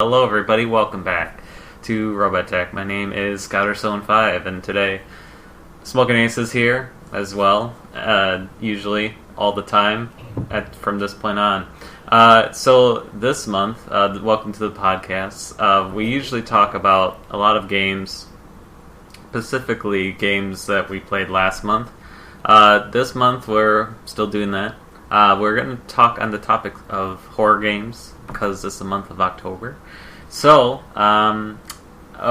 Hello everybody, welcome back to Robot Tech. My name is Smokinace007 and today Smokinace is here as well, usually, all the time, from this point on. So this month, welcome to the podcast, we usually talk about a lot of games, specifically games that we played last month. This month we're still doing that. We're going to talk on the topic of horror games, because it's the month of October. So,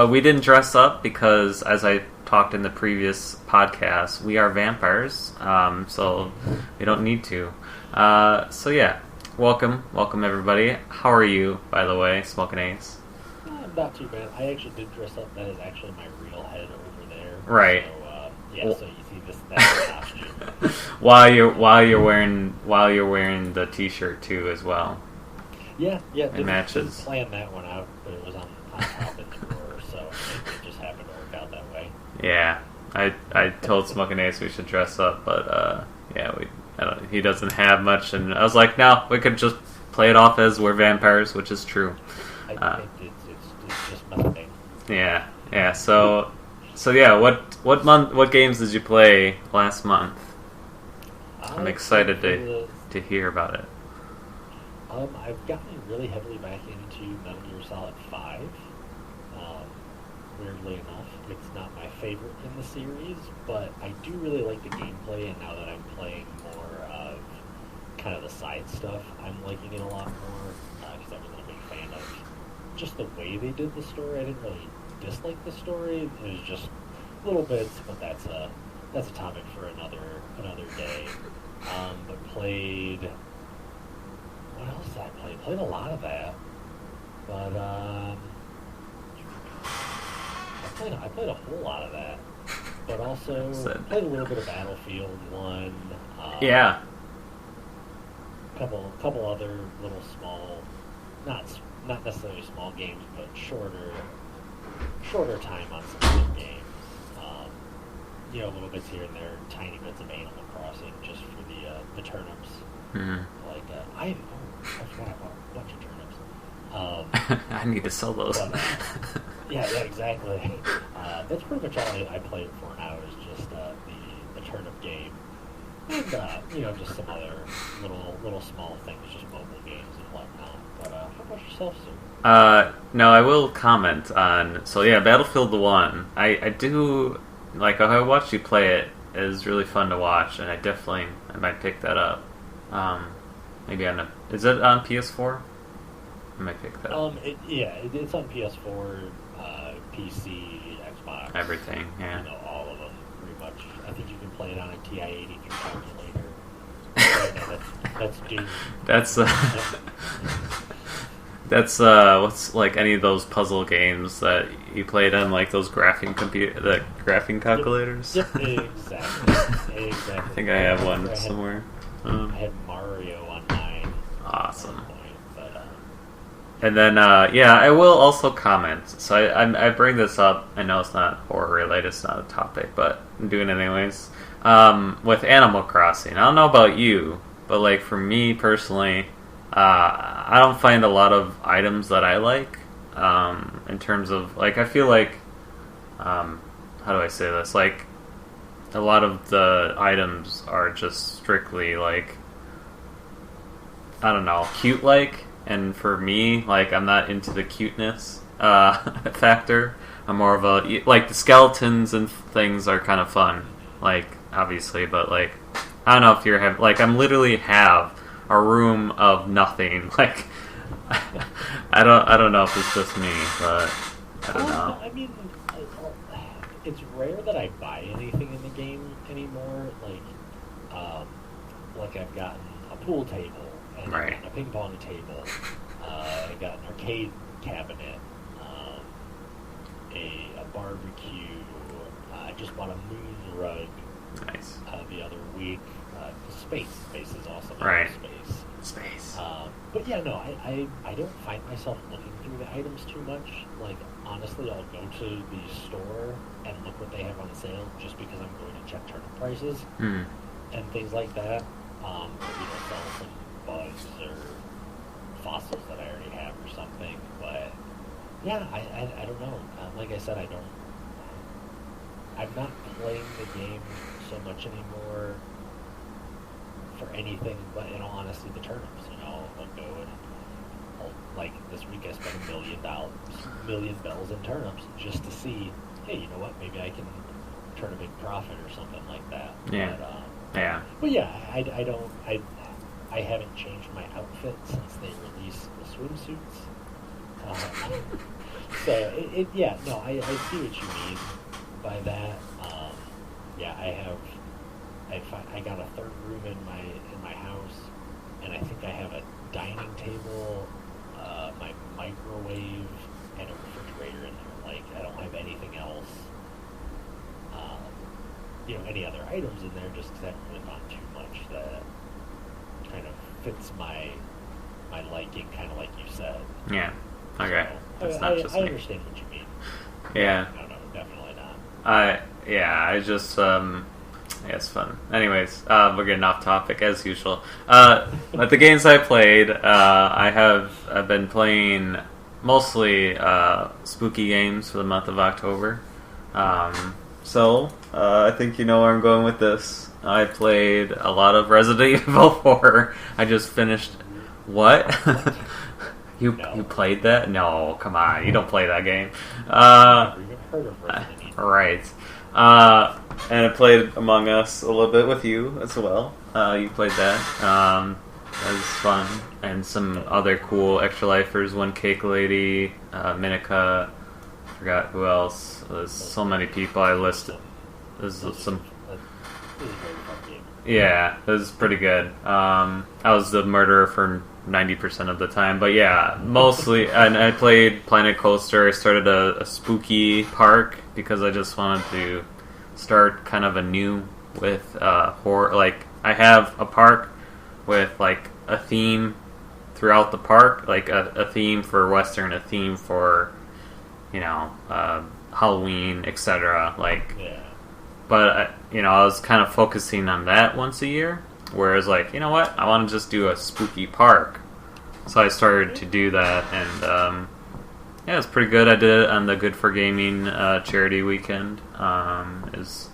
we didn't dress up because, as I talked in the previous podcast, we are vampires, so we don't need to. So yeah, welcome everybody. How are you, by the way, Smokinace? Not too bad. I actually did dress up. That is actually my real head over there. Right. So, so you see this, that's the costume. while you're wearing the t-shirt too as well. Yeah. It matches. Didn't plan that one out, but it was on top of the drawer, so it just happened to work out that way. Yeah, I told Smokinace we should dress up, but he doesn't have much, and I was like, no, we could just play it off as we're vampires, which is true. I think it's just nothing. Yeah. So yeah, what games did you play last month? I'm excited to hear about it. I've gotten really heavily back into Metal Gear Solid 5. Weirdly enough, it's not my favorite in the series, but I do really like the gameplay, and now that I'm playing more of kind of the side stuff, I'm liking it a lot more, because I wasn't a big fan of just the way they did the story. I didn't really dislike the story. It was just little bits, but that's a topic for another day. But played... What else did I play? Played a lot of that, but I played a whole lot of that. But also played a little bit of Battlefield 1. Yeah. Couple other little small, not necessarily small games, but shorter time on some good games. Little bits here and there, tiny bits of Animal Crossing, just for the turnips. Mm-hmm. I forgot about a bunch of turnips. I need to sell those. But, yeah, exactly. That's pretty much all I play it for now, is just the turnip game. And, just some other little small things, just mobile games and whatnot. But how about yourself, sir? No, I will comment on... So yeah, Battlefield 1. I do... Like, I watched you play it. It was really fun to watch, and I might pick that up. Maybe is it on PS4? I might pick that up. It's on PS4, PC, Xbox. Everything, yeah. All of them, pretty much. I think you can play it on a TI-80 calculator. That's doomed. That's what's like any of those puzzle games that you played on, like those graphing calculators. Yep, exactly. I think I have one somewhere. I had Mario on mine. Awesome. And then, I will also comment. So I bring this up. I know it's not horror related, it's not a topic, but I'm doing it anyways. With Animal Crossing, I don't know about you, but like for me personally, I don't find a lot of items that I like. In terms of like, I feel like, how do I say this? Like, a lot of the items are just strictly like, I don't know, cute-like. And for me, like, I'm not into the cuteness factor. I'm more of a... Like, the skeletons and things are kind of fun. Like, obviously, but, like... I don't know if you're having... Like, I'm literally have a room of nothing. Like, I don't know if it's just me, but... I don't know. I mean, it's rare that I buy anything in the game anymore. Like I've gotten a pool table. And right. A ping pong table. I got an arcade cabinet. A barbecue. I just bought a moon rug. Nice. The other week. Space is awesome. Right. Space. But yeah, no, I don't find myself looking through the items too much. Like, honestly, I'll go to the store and look what they have on sale just because I'm going to check turnip prices and things like that. Sell some bugs or fossils that I already have or something, but Yeah, I don't know. Like I said, I'm not playing the game so much anymore for anything but, in all honesty, the turnips. I'll go and like this week I spent $1 million bells in turnips just to see, hey, you know what? Maybe I can turn a big profit or something like that. Yeah. Yeah. But yeah, I haven't changed my outfit since they released the swimsuits. So I see what you mean by that. Yeah, I got a third room in my house, and I think I have a dining table, my microwave, and a refrigerator in there. Like, I don't have anything else, any other items in there, just because I haven't really bought too much that kind of fits my liking, kind of like you said. Yeah. Okay. So, That's not just I me. understand what you mean. Yeah. No, definitely not. I just yeah, it's fun. Anyways, we're getting off topic as usual. But the games I played, I've been playing mostly spooky games for the month of October. So I think you know where I'm going with this. I played a lot of Resident Evil 4. I just finished. What? You played that? No, come on. You don't play that game. I've never even heard of Resident Evil. Right. And I played Among Us a little bit with you as well. You played that. That was fun. And some other cool extra lifers. One Cake Lady, Minika. Forgot who else. There's so many people I listed. There's some. This is a very fun game. Yeah, it was pretty good. I was the murderer for 90% of the time, but yeah, mostly. And I played Planet Coaster. I started a spooky park because I just wanted to start kind of anew with horror. Like, I have a park with like a theme throughout the park, like a theme for Western, a theme for Halloween, etc. Like, Yeah. but I was kind of focusing on that once a year. Whereas, like, you know what? I want to just do a spooky park. So I started to do that, and yeah, it's pretty good. I did it on the Good for Gaming charity weekend. It was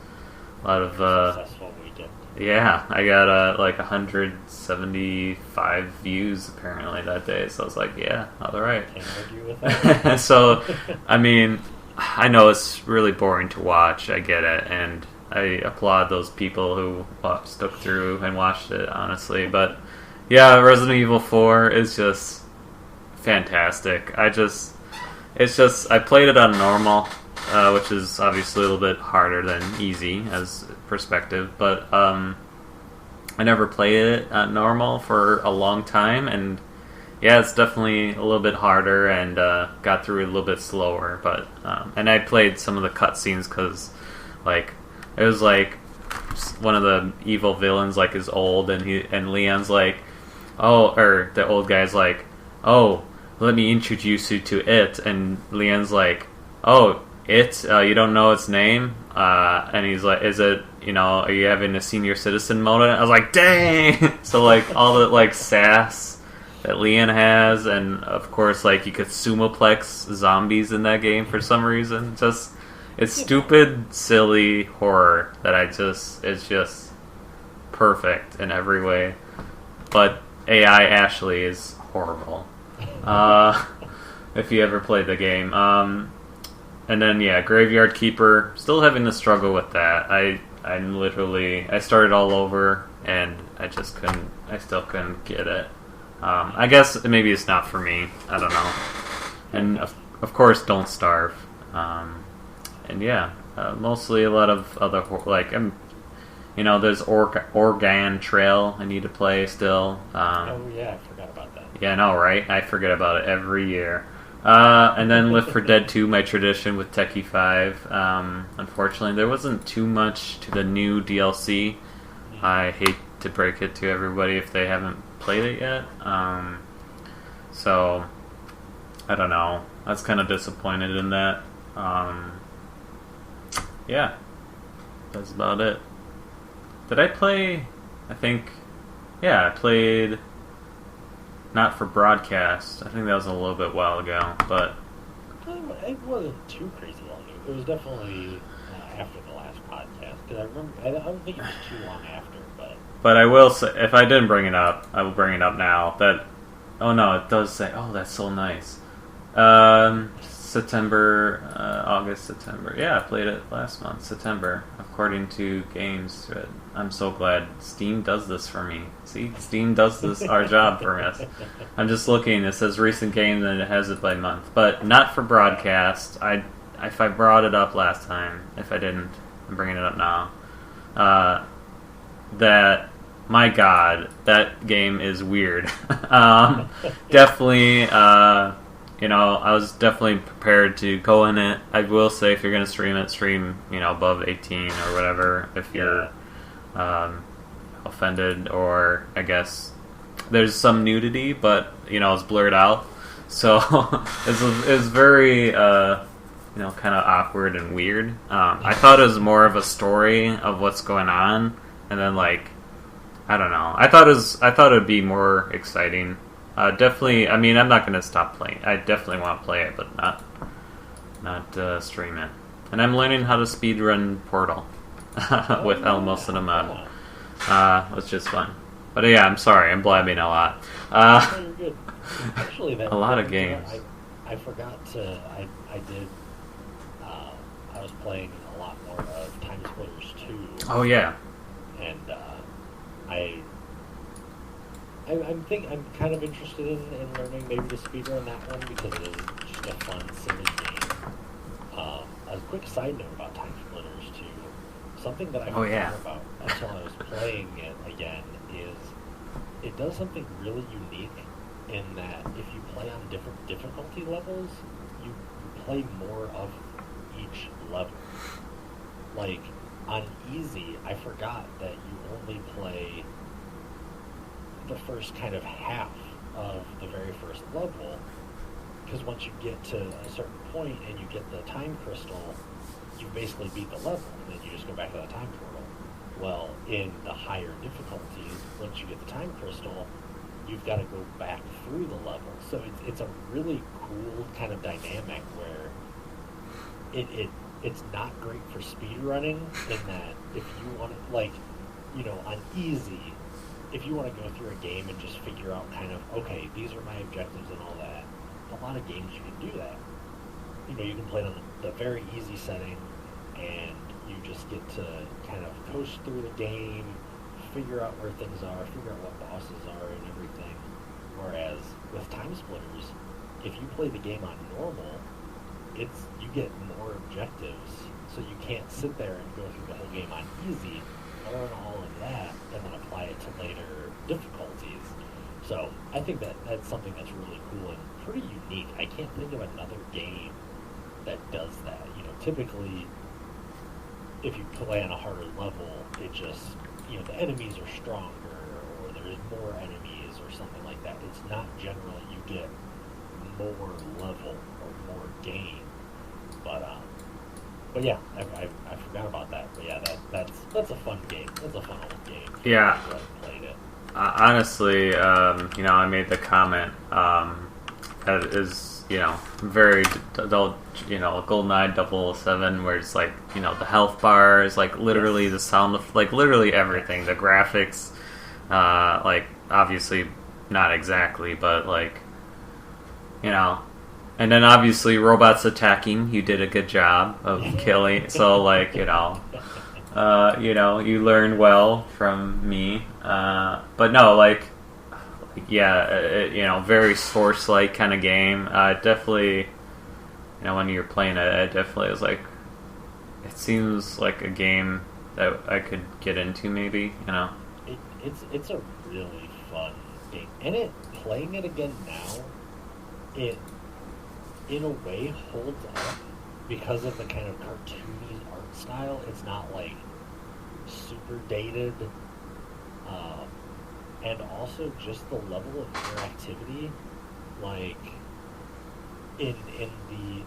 a lot of Successful weekend. yeah. I got like 175 views apparently that day. So I was like, yeah, all right. Can't argue with that. So, I mean, I know it's really boring to watch. I get it, and I applaud those people who stuck through and watched it, honestly. But yeah, Resident Evil 4 is just fantastic. I played it on normal, which is obviously a little bit harder than easy as perspective, but I never played it on normal for a long time, and yeah, it's definitely a little bit harder and got through it a little bit slower. But and I played some of the cutscenes because, like, it was like one of the evil villains like is old, and Leon's like, or the old guy's like, oh, let me introduce you to it, and Leon's like, oh, it, you don't know its name, and he's like, is it, are you having a senior citizen mode? I was like, dang. So like all the like sass that Leon has, and of course like you could sumoplex zombies in that game for some reason. Just, it's stupid, silly horror that it's just perfect in every way. But AI Ashley is horrible. If you ever played the game. And then yeah, Graveyard Keeper, still having to struggle with that. I started all over and I still couldn't get it. I guess maybe it's not for me. I don't know. And of course, Don't Starve. And yeah, mostly a lot of other like there's Organ Trail I need to play still. Oh yeah, I forgot about that. Yeah, I know, right? I forget about it every year. And then Left 4 Dead 2, my tradition with Techie 5. Unfortunately, there wasn't too much to the new DLC. I hate to break it to everybody if they haven't played it yet. So, I don't know. I was kind of disappointed in that. Yeah, that's about it. Did I play? I played. Not for broadcast. I think that was a little bit while ago, but It wasn't too crazy long. It was definitely after the last podcast, because I remember, I don't think it was too long after, but... But I will say, if I didn't bring it up, I will bring it up now, that... Oh no, it does say, oh, that's so nice. September, August, September. Yeah, I played it last month, September, according to Games. I'm so glad Steam does this for me. See, Steam does this, our job for us. I'm just looking, it says recent games and it has it by month. But not for broadcast. If I brought it up last time, if I didn't, I'm bringing it up now. That, my god, that game is weird. Definitely, I was definitely prepared to go in it. I will say, if you're going to stream it, stream, above 18 or whatever, if you're offended, or I guess there's some nudity, but, it's blurred out. So, it's very, kind of awkward and weird. I thought it was more of a story of what's going on, and then, I don't know. I thought it would be more exciting. Definitely, I'm not going to stop playing. I definitely want to play it, but not stream it. And I'm learning how to speedrun Portal with Elmos and Ahmad, which is fun. But yeah, I'm sorry, I'm blabbing a lot. You're good. Actually, a lot of games. I forgot to. I did. I was playing a lot more of Time Splitters 2. Oh yeah. And I'm kind of interested in learning maybe to speedrun that one, because it is just a fun, silly game. A quick side note about Time Splitters 2, something that I forgot about until I was playing it again, is it does something really unique in that if you play on different difficulty levels, you play more of each level. Like, on easy, I forgot that you only play the first kind of half of the very first level, because once you get to a certain point and you get the time crystal, you basically beat the level, and then you just go back to the time portal. Well, in the higher difficulties, once you get the time crystal, you've got to go back through the level. So it's a really cool kind of dynamic where it's not great for speed running, in that if you want to, on easy, if you want to go through a game and just figure out kind of, okay, these are my objectives and all that, a lot of games you can do that. You can play it on the very easy setting, and you just get to kind of coast through the game, figure out where things are, figure out what bosses are and everything. Whereas with Time Splitters, if you play the game on normal, you get more objectives, so you can't sit there and go through the whole game on easy, learn all of that, and then apply it to later difficulties. So I think that's something that's really cool and pretty unique. I can't think of another game that does that. Typically, if you play on a harder level, it just, the enemies are stronger, or there's more enemies, or something like that. It's not generally you get more level or more game. But yeah, I forgot about that. But yeah, that's a fun game. That's a fun old game. Yeah. I played it. Honestly, I made the comment that is, very adult, GoldenEye 007, where it's the health bar is literally the sound of, literally everything. The graphics, obviously not exactly, but and then obviously robots attacking. You did a good job of killing. So you learn well from me. But no, very Source-like kind of game. Definitely, when you're playing it, it definitely is it seems like a game that I could get into, maybe, It's a really fun game. And playing it again now, it, in a way, holds up because of the kind of cartoony art style. It's not, super dated. And also just the level of interactivity, in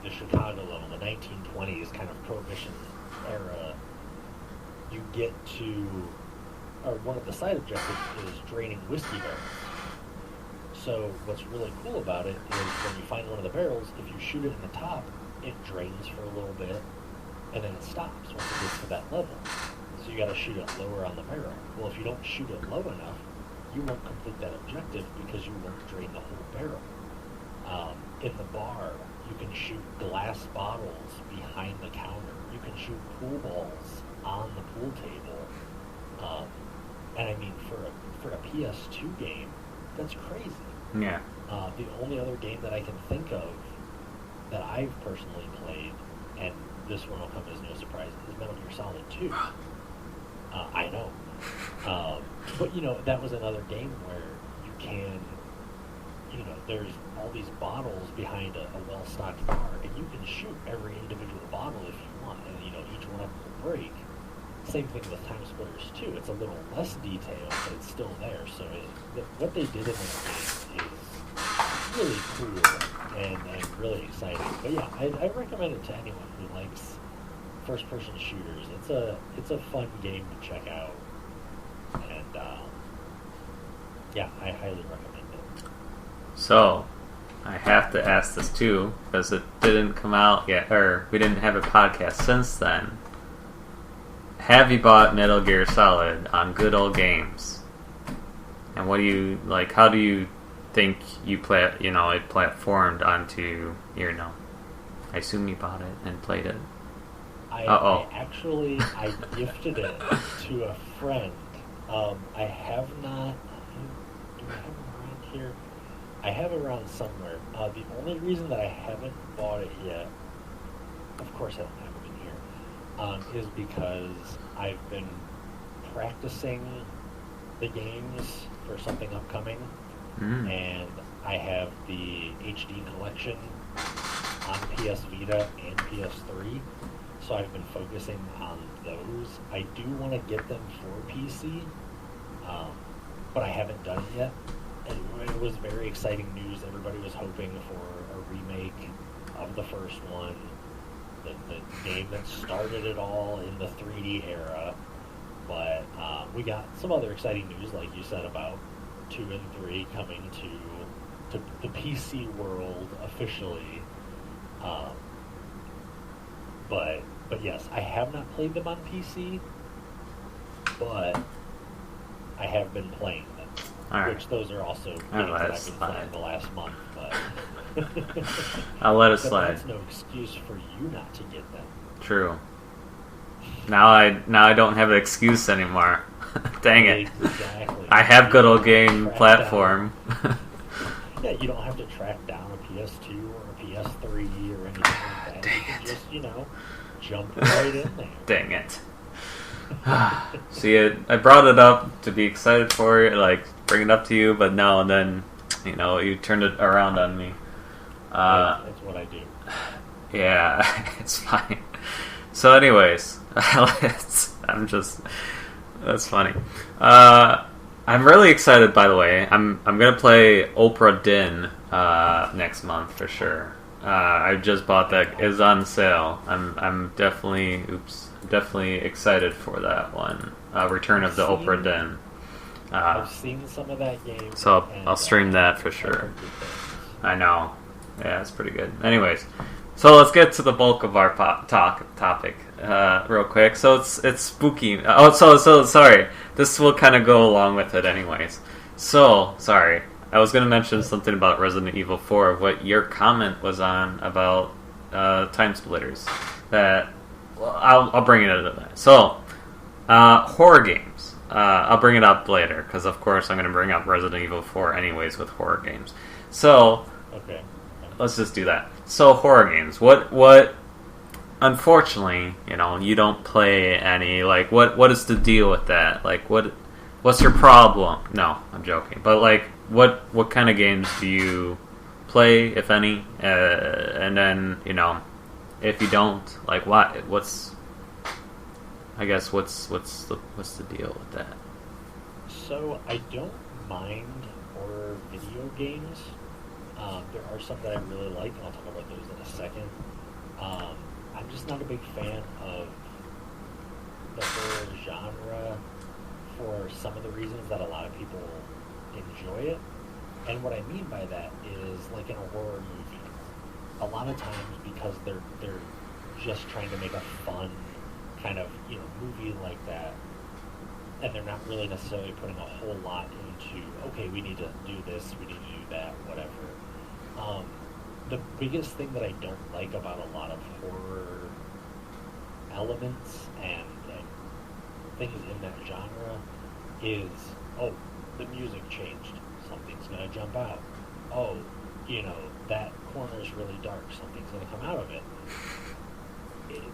the Chicago level, the 1920s kind of Prohibition era, you get to, or one of the side objectives is draining whiskey barrels. So what's really cool about it is when you find one of the barrels, if you shoot it in the top, it drains for a little bit, and then it stops once it gets to that level. So you got to shoot it lower on the barrel. Well, if you don't shoot it low enough, you won't complete that objective because you won't drain the whole barrel. In the bar, you can shoot glass bottles behind the counter. You can shoot pool balls on the pool table. And I mean, for a PS2 game, that's crazy. Yeah. The only other game that I can think of that I've personally played, and this one will come as no surprise, is Metal Gear Solid 2. I know. But, that was another game where you can, there's all these bottles behind a well-stocked bar, and you can shoot every individual bottle if you want, and, each one of them will break. Same thing with Time Splitters 2. It's a little less detailed, but it's still there. So what they did in that game is really cool and really exciting. But yeah, I recommend it to anyone who likes first-person shooters. It's a fun game to check out, and yeah, I highly recommend it. So, I have to ask this too, because it didn't come out yet, or we didn't have a podcast since then. Have you bought Metal Gear Solid on Good Old Games? And what do you, like, how do you think you play it, it platformed onto your, I assume you bought it and played it. I gifted it to a friend. I have not, do I have it around here? I have it around somewhere. The only reason that I haven't bought it yet, of course I don't have it in here, is because I've been practicing the games for something upcoming, and I have the HD collection on PS Vita and PS3, so I've been focusing on those. I do want to get them for PC, but I haven't done it yet. It was very exciting news. Everybody was hoping for a remake of the first one, the game that started it all in the 3D era. But we got some other exciting news, like you said, about 2 and 3 coming to the PC world officially. But yes, I have not played them on PC, but I have been playing them. Right. Which those are also games that I've been playing the last month. But I'll let it but slide. that's no excuse for you not to get them. True. Now I don't have an excuse anymore. Dang it. Exactly. I have Good Old Game platform. Yeah, you don't have to track down a PS2 or a PS3 or anything like that. Dang you can it. just, jump right in there. Dang it. See, I brought it up to be excited for it, like, bring it up to you, but no, and then, you turned it around on me. That's what I do. Yeah, it's fine. So anyways, that's funny. I'm really excited, by the way. I'm gonna play Opera Din next month for sure. I just bought that. It's on sale. I'm definitely excited for that one. Return of the Opera Din. I've seen some of that game. So I'll stream that for sure. I know. Yeah, it's pretty good. Anyways, so let's get to the bulk of our topic real quick. So it's spooky. So sorry. This will kind of go along with it anyways. So, sorry. I was going to mention something about Resident Evil 4, what your comment was on about Time Splitters. That, well, I'll bring it into that. So, horror games. I'll bring it up later, because of course I'm going to bring up Resident Evil 4 anyways with horror games. So, okay. Let's just do that. So, horror games. What unfortunately, you don't play any, like, what is the deal with that? Like, what's your problem? No, I'm joking. But, like, what kind of games do you play, if any? And then, if you don't, like, what's the deal with that? So, I don't mind horror video games. There are some that I really like, and I'll talk about those in a second. I'm just not a big fan of the horror genre for some of the reasons that a lot of people enjoy it. And what I mean by that is, like in a horror movie, a lot of times because they're just trying to make a fun kind of movie like that, and they're not really necessarily putting a whole lot into, okay, we need to do this, we need to do that, whatever. The biggest thing that I don't like about a lot of horror elements and things in that genre is, oh, the music changed, something's going to jump out. Oh, that corner's really dark, something's going to come out of it.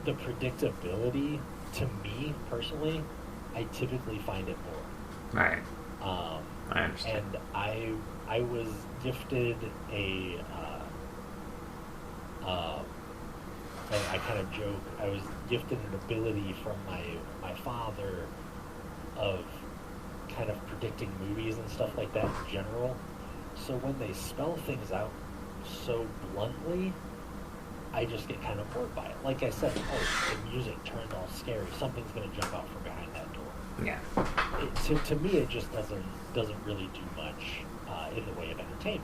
The predictability, to me personally, I typically find it boring. Right. I understand. And I was gifted I kind of joke, I was gifted an ability from my father of kind of predicting movies and stuff like that in general. So when they spell things out so bluntly, I just get kind of bored by it. Like I said, oh, the music turned all scary. Something's going to jump out from behind that door. Yeah. To me, it just doesn't really do much in the way of entertainment.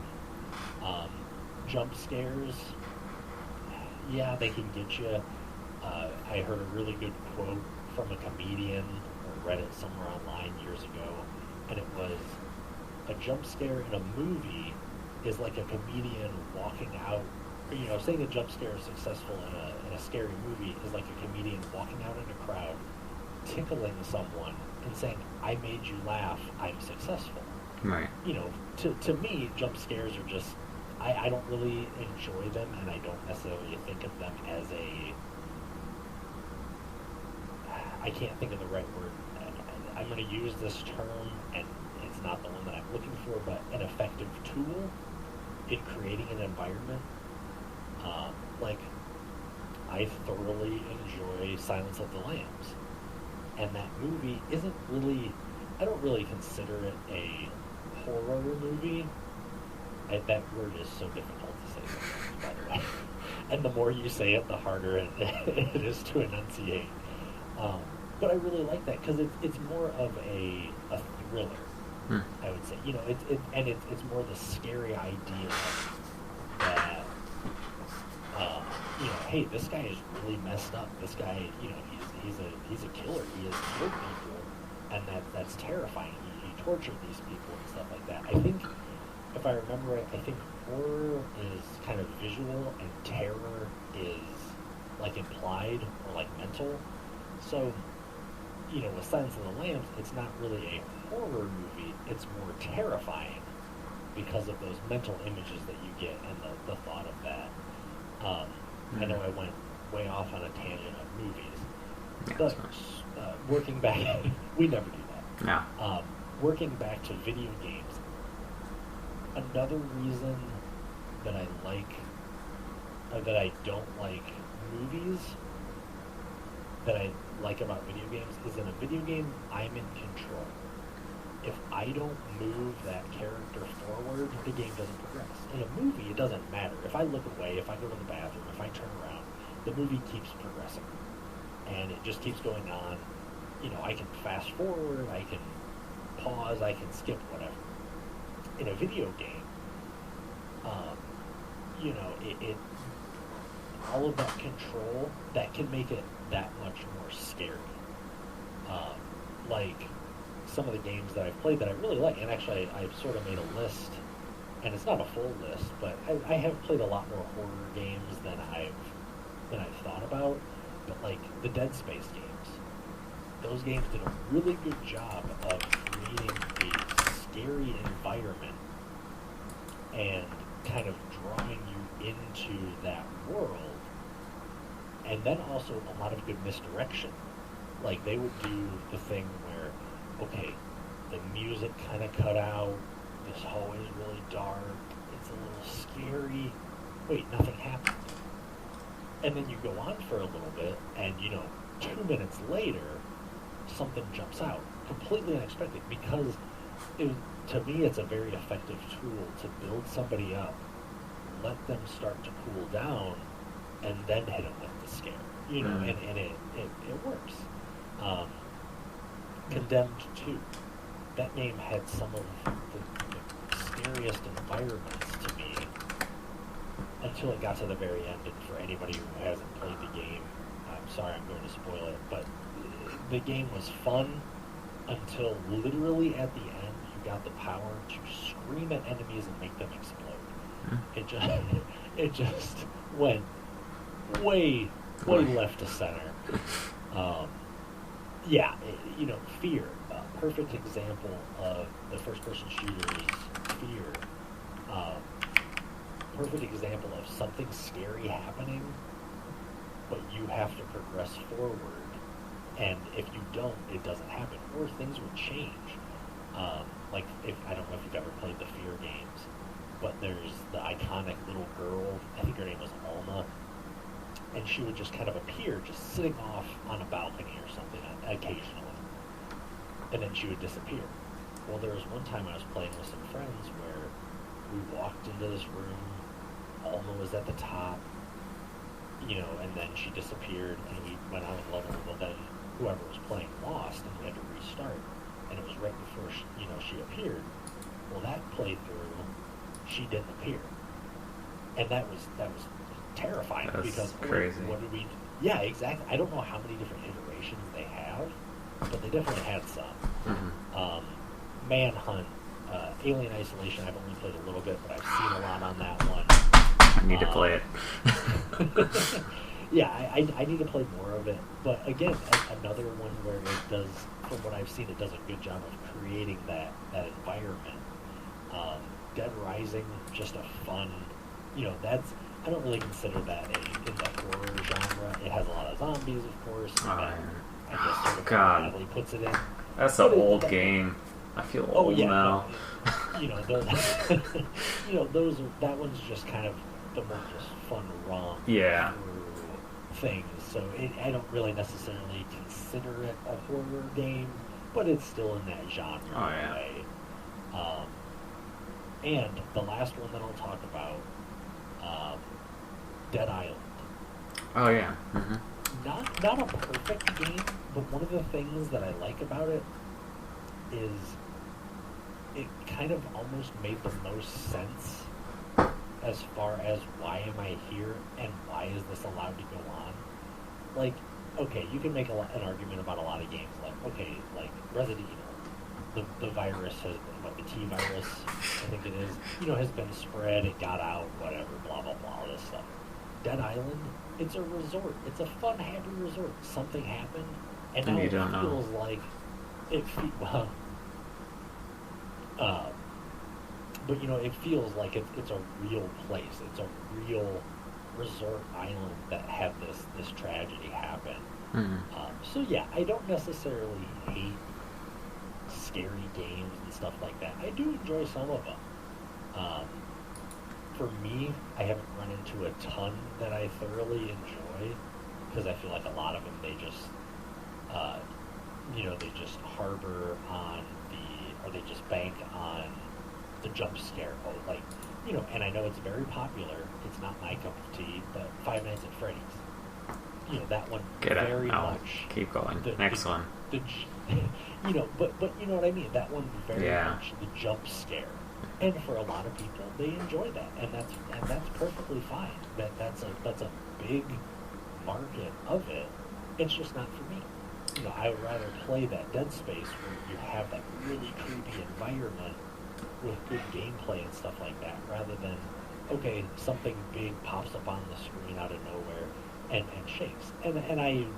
Jump scares, yeah, they can get you. I heard a really good quote from a comedian, or read it somewhere online years ago, and it was, a jump scare in a movie is like a comedian walking out, saying a jump scare is successful in a scary movie is like a comedian walking out in a crowd, tickling someone, and saying, I made you laugh, I'm successful. Right. To me, jump scares are just, I don't really enjoy them, and I don't necessarily think of them as I can't think of the right word. I'm going to use this term, and it's not the one that I'm looking for, but an effective tool in creating an environment. I thoroughly enjoy Silence of the Lambs, and that movie isn't really, I don't really consider it a horror movie. That word is so difficult to say sometimes, by the way. And the more you say it, the harder it is to enunciate. But I really like that because it's more of a thriller, I would say. It's more the scary idea that hey, this guy is really messed up. This guy, he's a killer. He has killed people, and that's terrifying. He tortured these people and stuff like that. I think, if I remember right, I think horror is kind of visual and terror is like implied or like mental. So, with Silence of the Lambs, it's not really a horror movie. It's more terrifying because of those mental images that you get and the thought of that. I know I went way off on a tangent of movies. Yeah, but working back, we never do that. No. Working back to video games, another reason that I don't like movies that I like about video games is in a video game, I'm in control. If I don't move that character forward, the game doesn't progress. In a movie, it doesn't matter. If I look away, if I go to the bathroom, if I turn around, the movie keeps progressing. And it just keeps going on. I can fast forward, I can pause, I can skip, whatever. In a video game, it all of that control, that can make it that much more scary. Like some of the games that I've played that I really like, and actually I've sort of made a list, and it's not a full list, but I have played a lot more horror games than I've thought about. But like the Dead Space games, those games did a really good job of creating a scary environment and kind of drawing you into that world, and then also a lot of good misdirection. Like they would do the thing where, okay, the music kind of cut out, this hallway is really dark, it's a little scary, wait, nothing happened. And then you go on for a little bit, and 2 minutes later, something jumps out, completely unexpected, because to me it's a very effective tool to build somebody up, let them start to cool down, and then hit them with the scare, and it works. Condemned 2. That game had some of the scariest environments to me until it got to the very end. And for anybody who hasn't played the game, I'm sorry, I'm going to spoil it, but the game was fun until literally at the end you got the power to scream at enemies and make them explode. It just went way left to center. Fear. Perfect example of the first-person shooters. Fear. Perfect example of something scary happening, but you have to progress forward. And if you don't, it doesn't happen. Or things would change. I don't know if you've ever played the Fear games, but there's the iconic little girl, I think her name was Alma, and she would just kind of appear just sitting off on a balcony or something occasionally. And then she would disappear. Well, there was one time I was playing with some friends where we walked into this room, Alma was at the top, and then she disappeared, and we went on with level, but then whoever was playing lost, and we had to restart. And it was right before she appeared. Well, that playthrough, she didn't appear, and that was terrifying. That's because crazy. What did we? Yeah, exactly. I don't know how many different iterations they have, but they definitely had some. Mm-hmm. Manhunt, Alien Isolation. I've only played a little bit, but I've seen a lot on that one. I need to play it. Yeah, I need to play more of it. But again, another one where it does, from what I've seen, it does a good job of creating that environment. Dead Rising, just a fun, I don't really consider that in the horror genre. It has a lot of zombies, of course. I guess sort of badly puts it in. That's an old game. I feel old now. That one's just kind of the more just fun romp things. So I don't really necessarily consider it a horror game, but it's still in that genre way. And the last one that I'll talk about, Dead Island. Oh yeah. Mm-hmm. Not a perfect game, but one of the things that I like about it is it kind of almost made the most sense as far as why am I here and why is this allowed to go on. Like, okay, you can make an argument about a lot of games. Like Resident Evil, the virus has been, the T virus, I think it is, has been spread, it got out, whatever, blah blah blah, all this stuff. Dead Island, it's a resort. It's a fun, happy resort. Something happened, and now it feels like it it feels like it's a real place. It's a real resort island that had this tragedy happen. Mm-hmm. So yeah, I don't necessarily hate scary games and stuff like that. I do enjoy some of them. For me, I haven't run into a ton that I thoroughly enjoy, because I feel like a lot of them they just harbor on they just bank on the jump scare. And I know it's very popular. It's not my cup of tea, but Five Nights at Freddy's. That one very much. Keep going. Next one. But you know what I mean. That one very much the jump scare. And for a lot of people, they enjoy that, and that's perfectly fine. That's a big market of it. It's just not for me. I would rather play that Dead Space where you have that really creepy environment with good gameplay and stuff like that, rather than something big pops up on the screen out of nowhere and shakes. And I've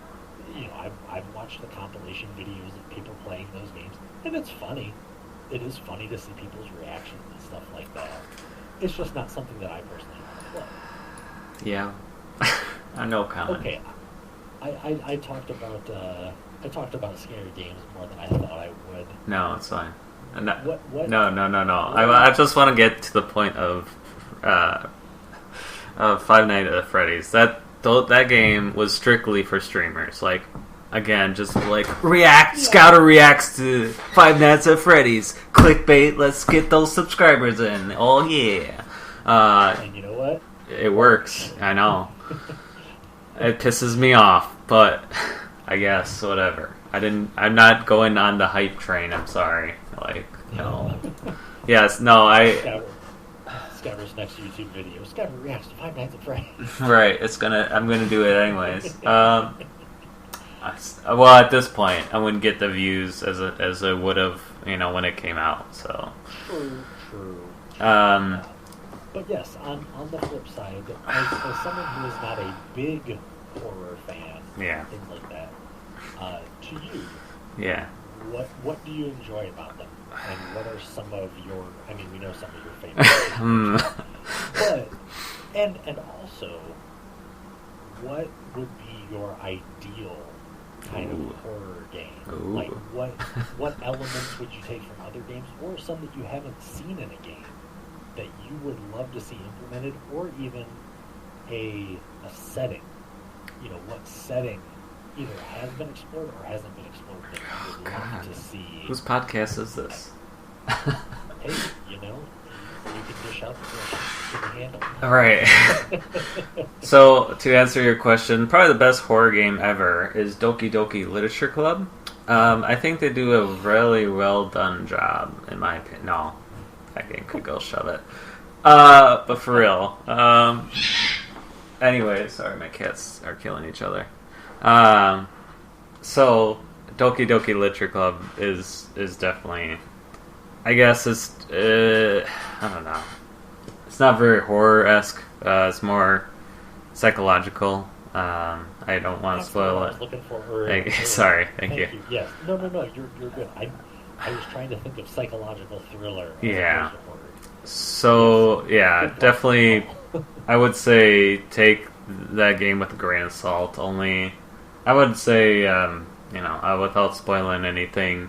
watched the compilation videos of people playing those games, and it's funny. It is funny to see people's reactions and stuff like that. It's just not something that I personally want to play. Yeah, I know comment. Okay, I talked about scary games more than I thought I would. No, it's fine. What? No. I just want to get to the point of Five Nights at Freddy's. That game was strictly for streamers. Like, again, just like Scouter reacts to Five Nights at Freddy's. Clickbait. Let's get those subscribers in. Oh yeah. And you know what? It works. I know. It pisses me off, but I guess whatever. I'm not going on the hype train. I'm sorry. Yes, no, Skyver's next YouTube video. Skyver reacts to Five Nights at Freddy's. Right, I'm gonna do it anyways. Well, at this point, I wouldn't get the views as I would have, when it came out. So. True. But yes, on the flip side, as someone who is not a big horror fan, things like that, to you, what do you enjoy about them, and what are some of your? I mean, we know some of your favorites, but and also, what would be your ideal kind of horror game? Ooh. Like, what elements would you take from other games, or some that you haven't seen in a game that you would love to see implemented, or even a setting? What setting either has been explored or hasn't been explored that you would love to see. Whose podcast is this? Hey, you can dish out the question in the handle. Alright. So, to answer your question, probably the best horror game ever is Doki Doki Literature Club. I think they do a really well done job, in my opinion. No, that game could go shove it. But for real. Anyway, sorry, my cats are killing each other. So, Doki Doki Literature Club is definitely, I guess it's, I don't know. It's not very horror-esque. It's more psychological. I don't want to spoil it. I was looking for sorry, thank you. Yes. No, you're good. I was trying to think of psychological thriller. Yeah. So, definitely, I would say take that game with a grain of salt. Only, I would say, without spoiling anything,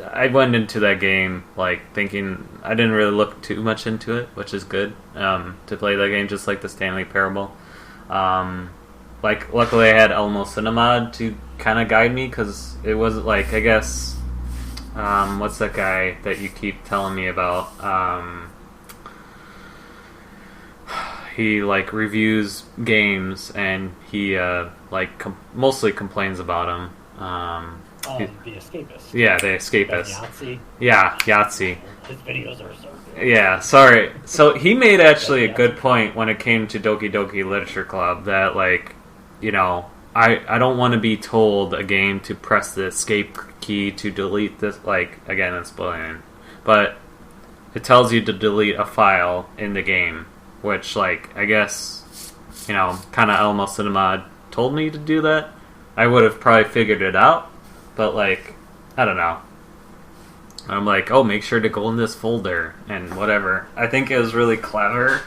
I went into that game thinking I didn't really look too much into it, which is good to play that game, just like the Stanley Parable. Luckily I had Elmo Cinemod to kind of guide me, because it wasn't I guess, what's that guy that you keep telling me about? He reviews games, and he mostly complains about them. The Escapist. Yeah, The Escapist. Yahtzee. Yeah, Yahtzee. His videos are so good. Yeah, sorry. So he made actually a good point when it came to Doki Doki Literature Club that, I don't want to be told a game to press the escape key to delete this, again, it's spoiling, but it tells you to delete a file in the game, which, I guess, kind of Elmo Cinemod told me to do that. I would have probably figured it out, but, I don't know. I'm oh, make sure to go in this folder, and whatever. I think it was really clever,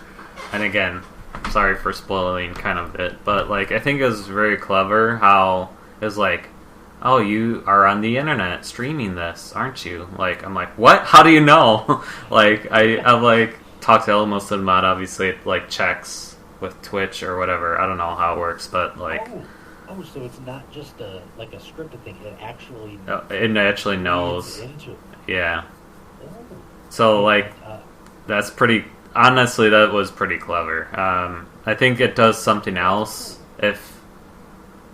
and again, sorry for spoiling kind of it, but, I think it was very clever how it's oh, you are on the internet streaming this, aren't you? I'm what? How do you know? I've, talked to Elmo Cinemod, obviously, it, checks with Twitch or whatever. I don't know how it works, but, Oh, so it's not just a scripted thing. It actually knows. Into it. Yeah. Oh. So, that's pretty... Honestly, that was pretty clever. I think it does something else. If...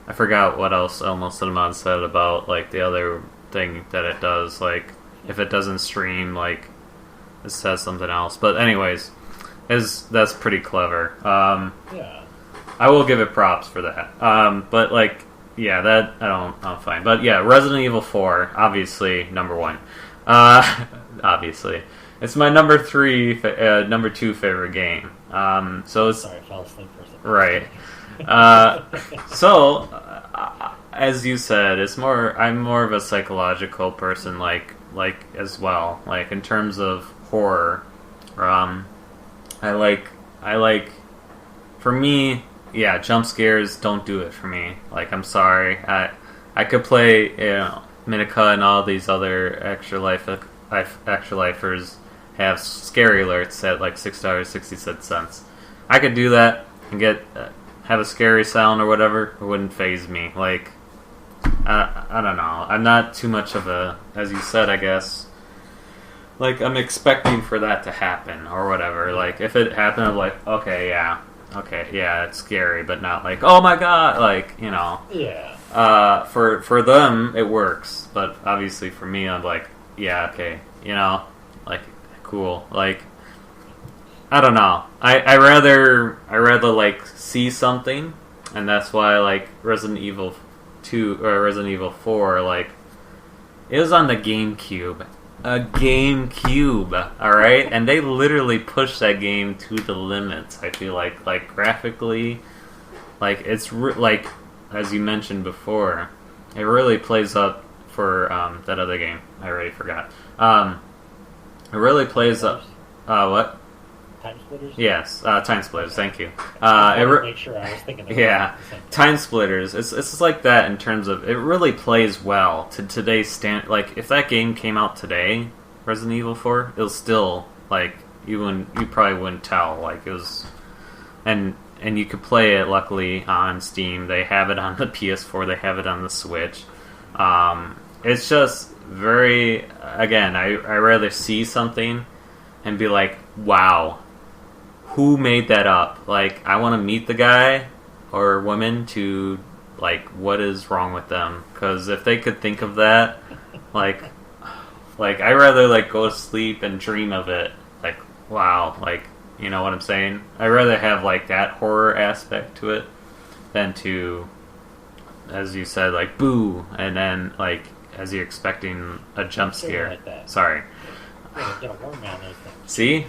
I forgot what else Elmo Cinemod said about, the other thing that it does. If it doesn't stream, it says something else. But anyways, that's pretty clever. Yeah. I will give it props for that. But that I'm fine. But yeah, Resident Evil 4, obviously number 1. Obviously, it's my number 2 favorite game. So it's, sorry, I fell asleep for a second. Right. As you said, I'm more of a psychological person, as well. In terms of horror, I like. For me, yeah, jump scares don't do it for me. I'm sorry. I could play, Minica and all these other extra lifers have scary alerts at $6.66. I could do that and have a scary sound or whatever. It wouldn't faze me. I don't know. I'm not too much of a, as you said, I guess. I'm expecting for that to happen or whatever. If it happened, I'm okay, yeah. Okay, yeah, it's scary, but not oh my god, Yeah. For them, it works, but obviously for me, I'm yeah, okay, like cool. Like I don't know. I rather like see something, and that's why like Resident Evil 2 or Resident Evil 4 like it was on the GameCube. A GameCube, all right, and they literally pushed that game to the limits. I feel like graphically, like it's like as you mentioned before, it really plays up for that other game. I already forgot. It really plays up. What? Time Splitters? Yes, Time Splitters. Thank you. Make sure I was thinking. Yeah, Time Splitters. It's like that in terms of it really plays well to today's stand. Like if that game came out today, Resident Evil 4, it'll still like you probably wouldn't tell. Like it was, and you could play it. Luckily on Steam, they have it on the PS4. They have it on the Switch. It's just very. Again, I rather see something and be like, wow. Who made that up? Like, I want to meet the guy or woman to, like, what is wrong with them? Because if they could think of that, like, I'd rather, like, go to sleep and dream of it. Like, wow, like, you know what I'm saying? I'd rather have, like, that horror aspect to it than to, as you said, like, boo, and then, like, as you're expecting a jump scare. Like Sorry. Get a warm man those things. See?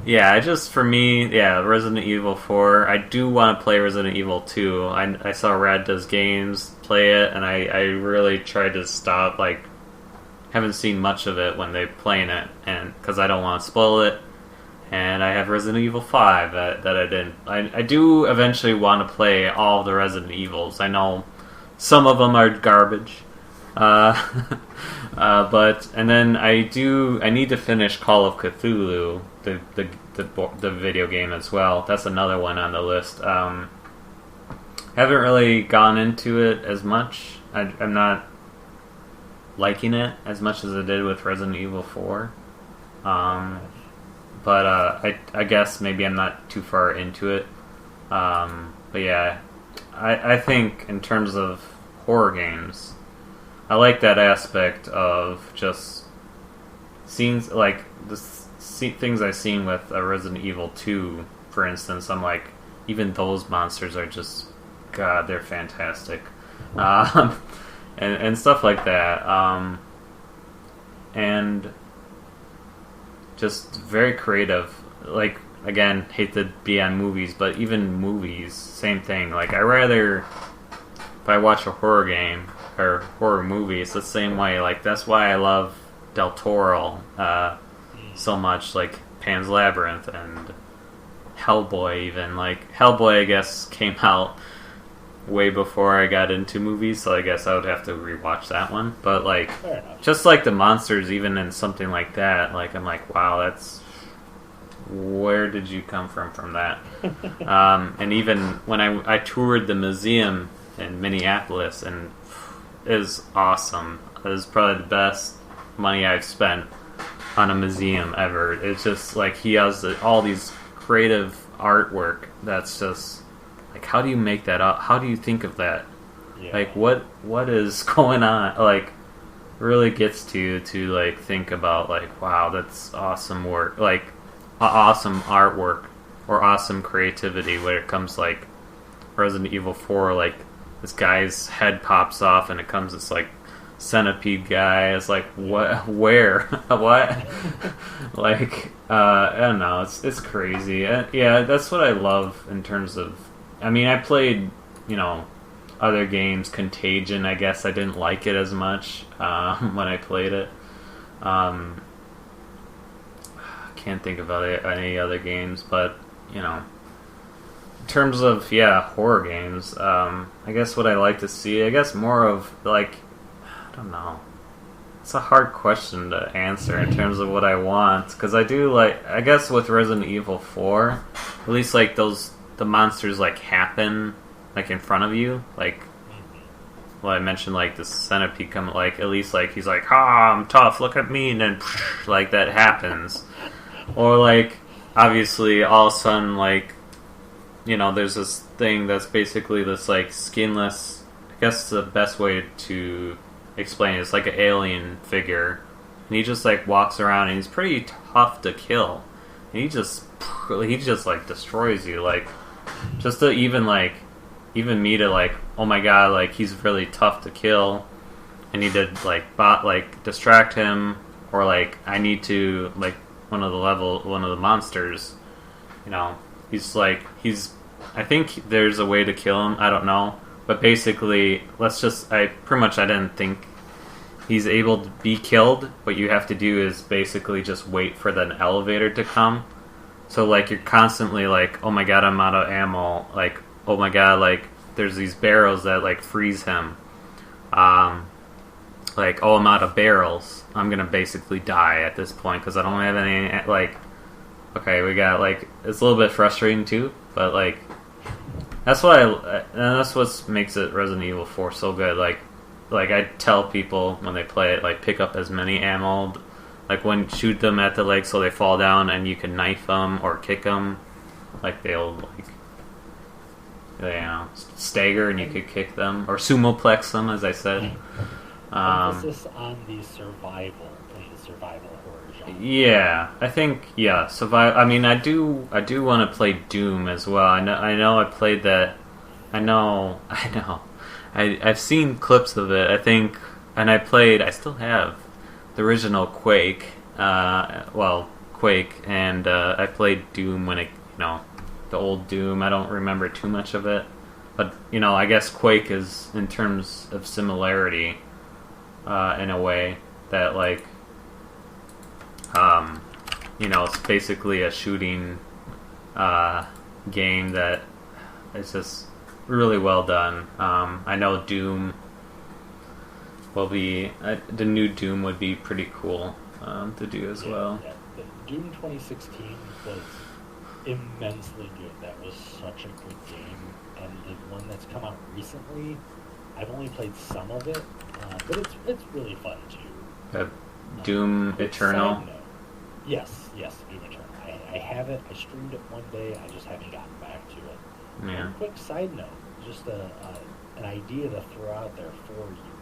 Yeah, for me, Resident Evil 4. I do want to play Resident Evil 2. I saw Rad Does Games play it, and I really tried to stop, like, haven't seen much of it when they're playing it, and because I don't want to spoil it. And I have Resident Evil 5 that I didn't. I do eventually want to play all the Resident Evils. I know some of them are garbage. But and then I need to finish Call of Cthulhu, the video game as well. That's another one on the list. Haven't really gone into it as much. I'm not liking it as much as I did with Resident Evil 4. But I guess maybe I'm not too far into it. But yeah, I think in terms of horror games, I like that aspect of just scenes like the things I've seen with Resident Evil 2, for instance. I'm like, even those monsters are just, God, they're fantastic, and stuff like that, and just very creative. Like again, hate to be on movies, but even movies, same thing. Like I rather, if I watch a horror game or horror movie, it's the same way. Like that's why I love Del Toro so much. Like Pan's Labyrinth and Hellboy. Even like Hellboy, I guess came out way before I got into movies, so I guess I would have to rewatch that one. But like, just like the monsters, even in something like that, like I'm like, wow, that's, where did you come from that? And even when I toured the museum in Minneapolis, and it was awesome. It was probably the best money I've spent on a museum ever. It's just like he has all these creative artwork that's just like, how do you make that up? How do you think of that? Yeah. Like what is going on? Like really gets to like think about like, wow, that's awesome work. Like awesome artwork or awesome creativity when it comes like Resident Evil 4, like this guy's head pops off and it comes this like centipede guy. It's like, what? Where? What? Like I don't know. It's crazy. Yeah, that's what I love in terms of. I mean, I played, other games. Contagion, I guess I didn't like it as much when I played it. Can't think of any other games, but in terms of horror games, I guess what I like to see, I guess more of like, I don't know. It's a hard question to answer in terms of what I want, because I do like, I guess with Resident Evil 4, at least like the monsters like happen like in front of you, like, well, I mentioned like the centipede come, like at least like he's like, I'm tough, look at me, and then like that happens. Or like obviously all of a sudden like there's this thing that's basically this like skinless, I guess the best way to explain it is like an alien figure, and he just like walks around, and he's pretty tough to kill. And he just like destroys you, like just to even me to like, oh my god, like he's really tough to kill. I need to like distract him, or like I need to like one of the monsters. You know, I think there's a way to kill him. I don't know, but basically, I didn't think he's able to be killed. What you have to do is basically just wait for the elevator to come. So like you're constantly like, oh my god, I'm out of ammo. Like, oh my god, like there's these barrels that like freeze him. Like, oh, I'm out of barrels. I'm gonna basically die at this point because I don't have any. Like, okay, we got like it's a little bit frustrating too, but like that's what makes it Resident Evil 4 so good. Like I tell people when they play it, like pick up as many ammo. Like when shoot them at the leg so they fall down, and you can knife them or kick them. Like they'll stagger, and you could kick them or sumoplex them, as I said. Emphasis on the survival horror genre. Yeah, I think survival. I mean, I do want to play Doom as well. I know I played that. I know. I've seen clips of it. I think, and I still have the original Quake. Quake, and I played Doom when the old Doom. I don't remember too much of it, but I guess Quake is in terms of similarity. In a way that it's basically a shooting game that is just really well done. I know Doom will be the new Doom would be pretty cool to do as well. Yeah. The Doom 2016 was immensely good. That was such a good game, and the one that's come out recently, I've only played some of it. But it's really fun too. Doom Eternal? Yes, Doom Eternal. I have it. I streamed it one day. I just haven't gotten back to it. Yeah. Quick side note, just an idea to throw out there for you.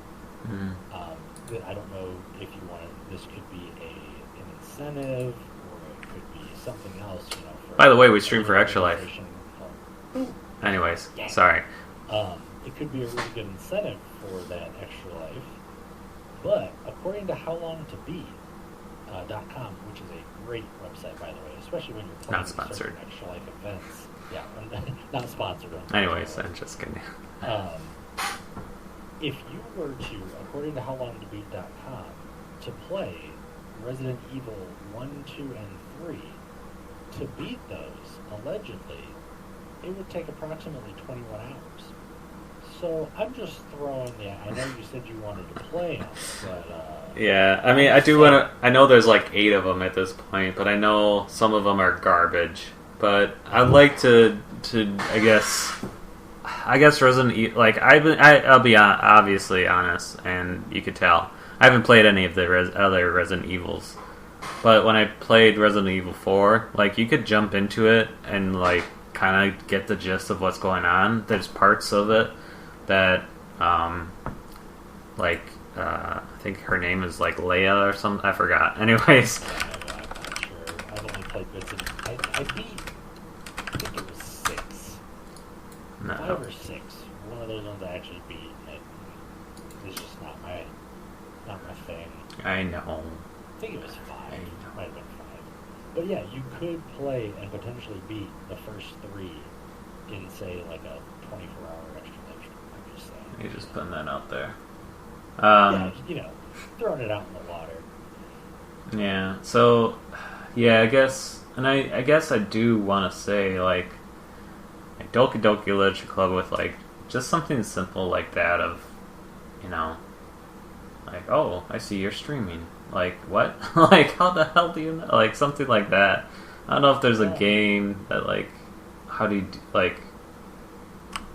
Mm-hmm. I don't know if you want to, this could be an incentive, or it could be something else. By the way, we stream for Extra Life. Anyways, yeah. Sorry. It could be a really good incentive for that Extra Life. But according to HowLongToBeat.com, which is a great website, by the way, especially when you're playing not sponsored Extra Life events. Yeah, not sponsored. Anyways, I'm just kidding. If you were to, according to HowLongToBeat.com, to play Resident Evil 1, 2, and 3, to beat those, allegedly, it would take approximately 21 hours. So I'm just throwing I know you said you wanted to play them, but yeah, I mean, I do want to. I know there's like 8 of them at this point, but I know some of them are garbage. But I'd like to I guess Resident Evil. Like I'll be obviously honest, and you could tell I haven't played any of the other Resident Evils. But when I played Resident Evil 4, like you could jump into it and like kind of get the gist of what's going on. There's parts of it that, I think her name is like Leia or something. I forgot. Anyways. I'm not sure. I've only played bits of it. I beat, I think it was 6. No. 5 or 6. One of those ones I actually beat, and it's just not my thing. I know. I think it was 5. Might have been 5. But yeah, you could play and potentially beat the first 3 in, say, like a 24-hour Extra Life stream. I'm just saying. You're just putting that out there. Yeah, throwing it out in the water. Yeah. So, yeah, I guess, and I guess I do want to say like Doki Doki Literature Club with like just something simple like that of, like, oh, I see you're streaming. Like, what? Like, how the hell do you know? Like, something like that. I don't know if there's a game that, like, how do you, like...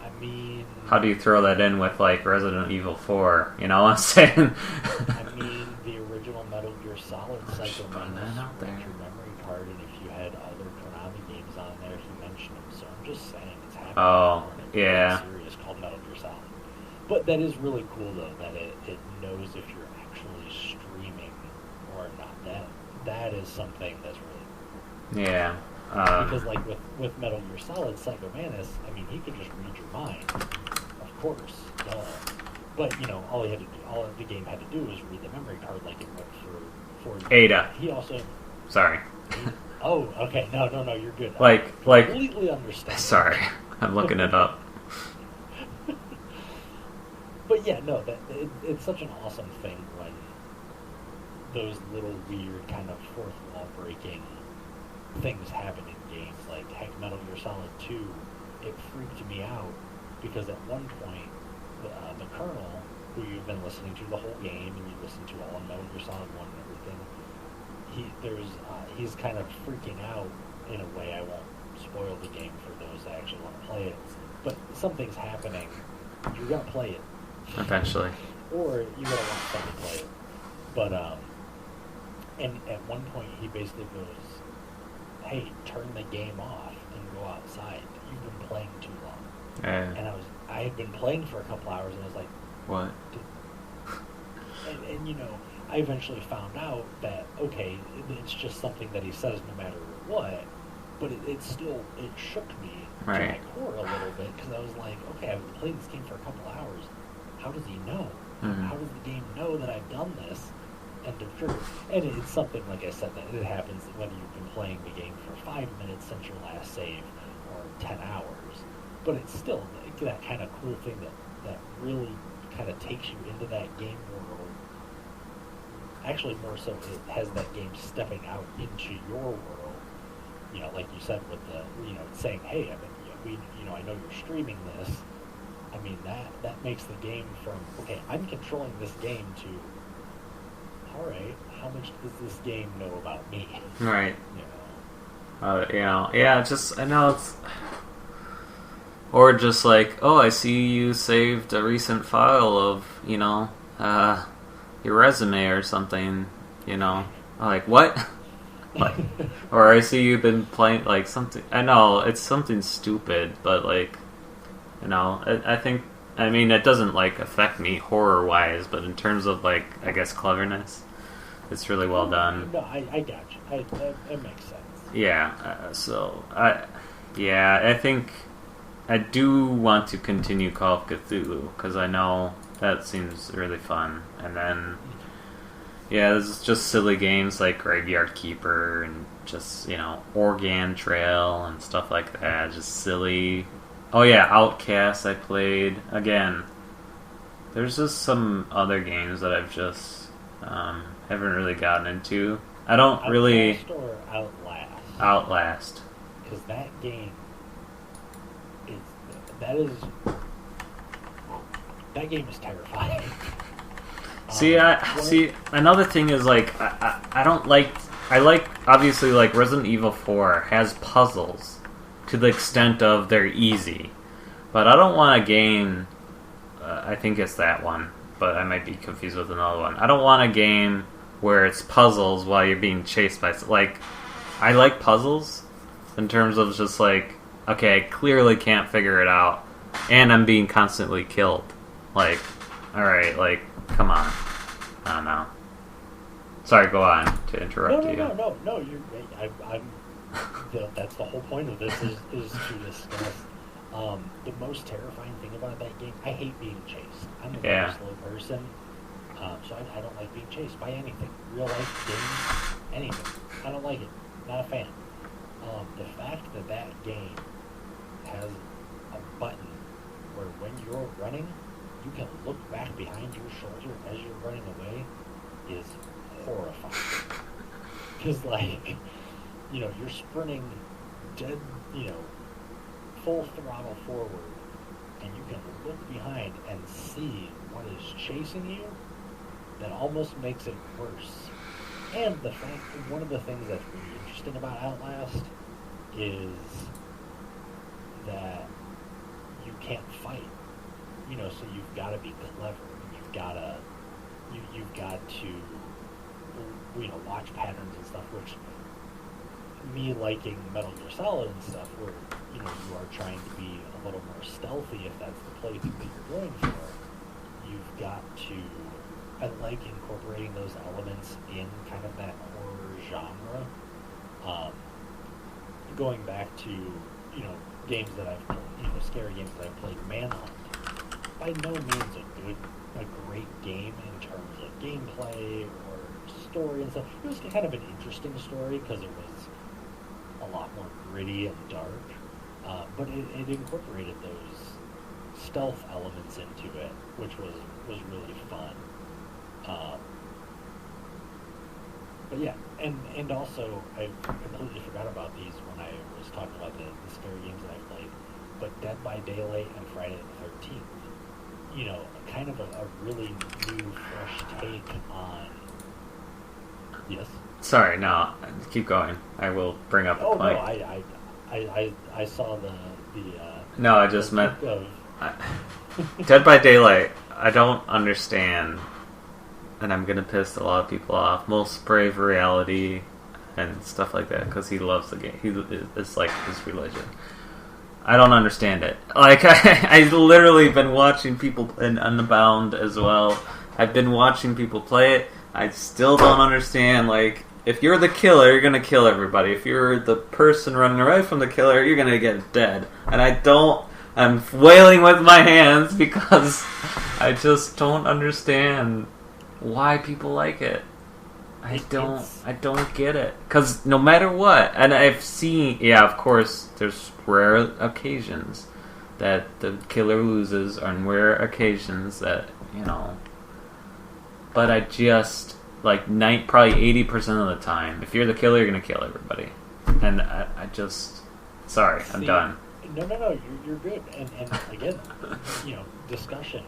I mean... How do you throw that in with, like, Resident Evil 4? You know what I'm saying? I mean, the original Metal Gear Solid cycle menus with your memory card, and if you had other Konami games on there, he mentioned them. So I'm just saying, it's happening. Oh, yeah. Series called Metal Gear Solid. But that is really cool, though, that it knows if you're actually streaming or that is something that's really Yeah. because like with Metal Gear Solid, Psycho Mantis, I mean, he could just read your mind, of course, duh. But you know, all the game had to do was read the memory card, like it went for Ada. He also. Sorry. Oh, okay. No, you're good. Like. Completely understand. Sorry, I'm looking it up. But yeah, no, it's such an awesome thing when those little weird kind of fourth wall breaking things happen in games. Like heck, Metal Gear Solid 2, it freaked me out because at one point the Colonel, who you've been listening to the whole game and you listen to all of Metal Gear Solid 1 and everything, he's kind of freaking out in a way. I won't spoil the game for those that actually want to play it, but something's happening. You're gonna play it Eventually. or you gotta want someone to play it. But and at one point he basically goes, "Hey, turn the game off and go outside. You've been playing too long." And I had been playing for a couple hours, and I was like, What? and you know, I eventually found out that okay, it's just something that he says no matter what. But it still shook me to my core a little bit because I was like, okay, I've been playing this game for a couple hours. How does he know? Mm-hmm. How does the game know that I've done this? And it's something, like I said, that it happens whether you've been playing the game for 5 minutes since your last save or 10 hours. But it's still that kind of cool thing that really kind of takes you into that game world. Actually, more so, it has that game stepping out into your world. You know, like you said, with the, you know, saying, hey, I mean, I know you're streaming this. I mean, that makes the game from, okay, I'm controlling this game to, all right, how much does this game know about me? Right. You know? Yeah, I know it's... Or just like, oh, I see you saved a recent file of, your resume or something, Like, what? Like, or I see you've been playing, like, something... I know, it's something stupid, but, like, I think... I mean, it doesn't, like, affect me horror-wise, but in terms of, like, I guess cleverness, it's really well done. No, I got you. It makes sense. Yeah, I think I do want to continue Call of Cthulhu, because I know that seems really fun. And then, yeah, there's just silly games like Graveyard Keeper and just, Organ Trail and stuff like that. Just silly. Oh yeah, Outcast I played. Again, there's just some other games that I've just haven't really gotten into. I don't really... Outlast or Outlast? Outlast. Because that game is terrifying. See, another thing is, like, I don't like... I like, obviously, like, Resident Evil 4 has puzzles to the extent of they're easy. But I don't want a game... I think it's that one, but I might be confused with another one. I don't want a game where it's puzzles while you're being chased by... Like, I like puzzles in terms of just, like, okay, I clearly can't figure it out, and I'm being constantly killed. Like, alright, like, come on. I don't know. Sorry, go on to interrupt you. No, that's the whole point of this is to discuss the most terrifying thing about that game. I hate being chased. I'm a very slow person, so I don't like being chased by anything. Real life games, anything. I don't like it. Not a fan. The fact that game has a button where when you're running, you can look back behind your shoulder as you're running away is horrifying. Because, like, you're sprinting dead, full throttle forward, and you can look behind and see what is chasing you. That almost makes it worse. And the fact that one of the things that's really interesting about Outlast is that you can't fight. So you've got to be clever. You've got to watch patterns and stuff, which me liking Metal Gear Solid and stuff, where, you are trying to be a little more stealthy if that's the play that you're going for. You've got to I like incorporating those elements in kind of that horror genre. Um, Going back to, games that I've played, scary games that I've played, Manhunt, by no means a great game in terms of gameplay or story and stuff. It was kind of an interesting story because it was a lot more gritty and dark, but it incorporated those stealth elements into it, which was really fun. But yeah, and also I completely forgot about these when I was talking about the scary games that I played. But Dead by Daylight and Friday the 13th, kind of a really new, fresh take on. Yes. Sorry, no, keep going. I will bring up a point. No, I saw the. No, I just meant of... Dead by Daylight. I don't understand. And I'm gonna piss a lot of people off. Most Brave Reality and stuff like that because he loves the game. It's like his religion. I don't understand it. Like I literally been watching people in Unbound as well. I've been watching people play it. I still don't understand. Like if you're the killer, you're gonna kill everybody. If you're the person running away from the killer, you're gonna get dead. And I'm wailing with my hands because I just don't understand why people like it. I don't get it. Because no matter what, and I've seen, of course, there's rare occasions that the killer loses on rare occasions that, but I just, probably 80% of the time, if you're the killer, you're going to kill everybody. And I just, sorry, I'm done. No, you're good. And again, discussion.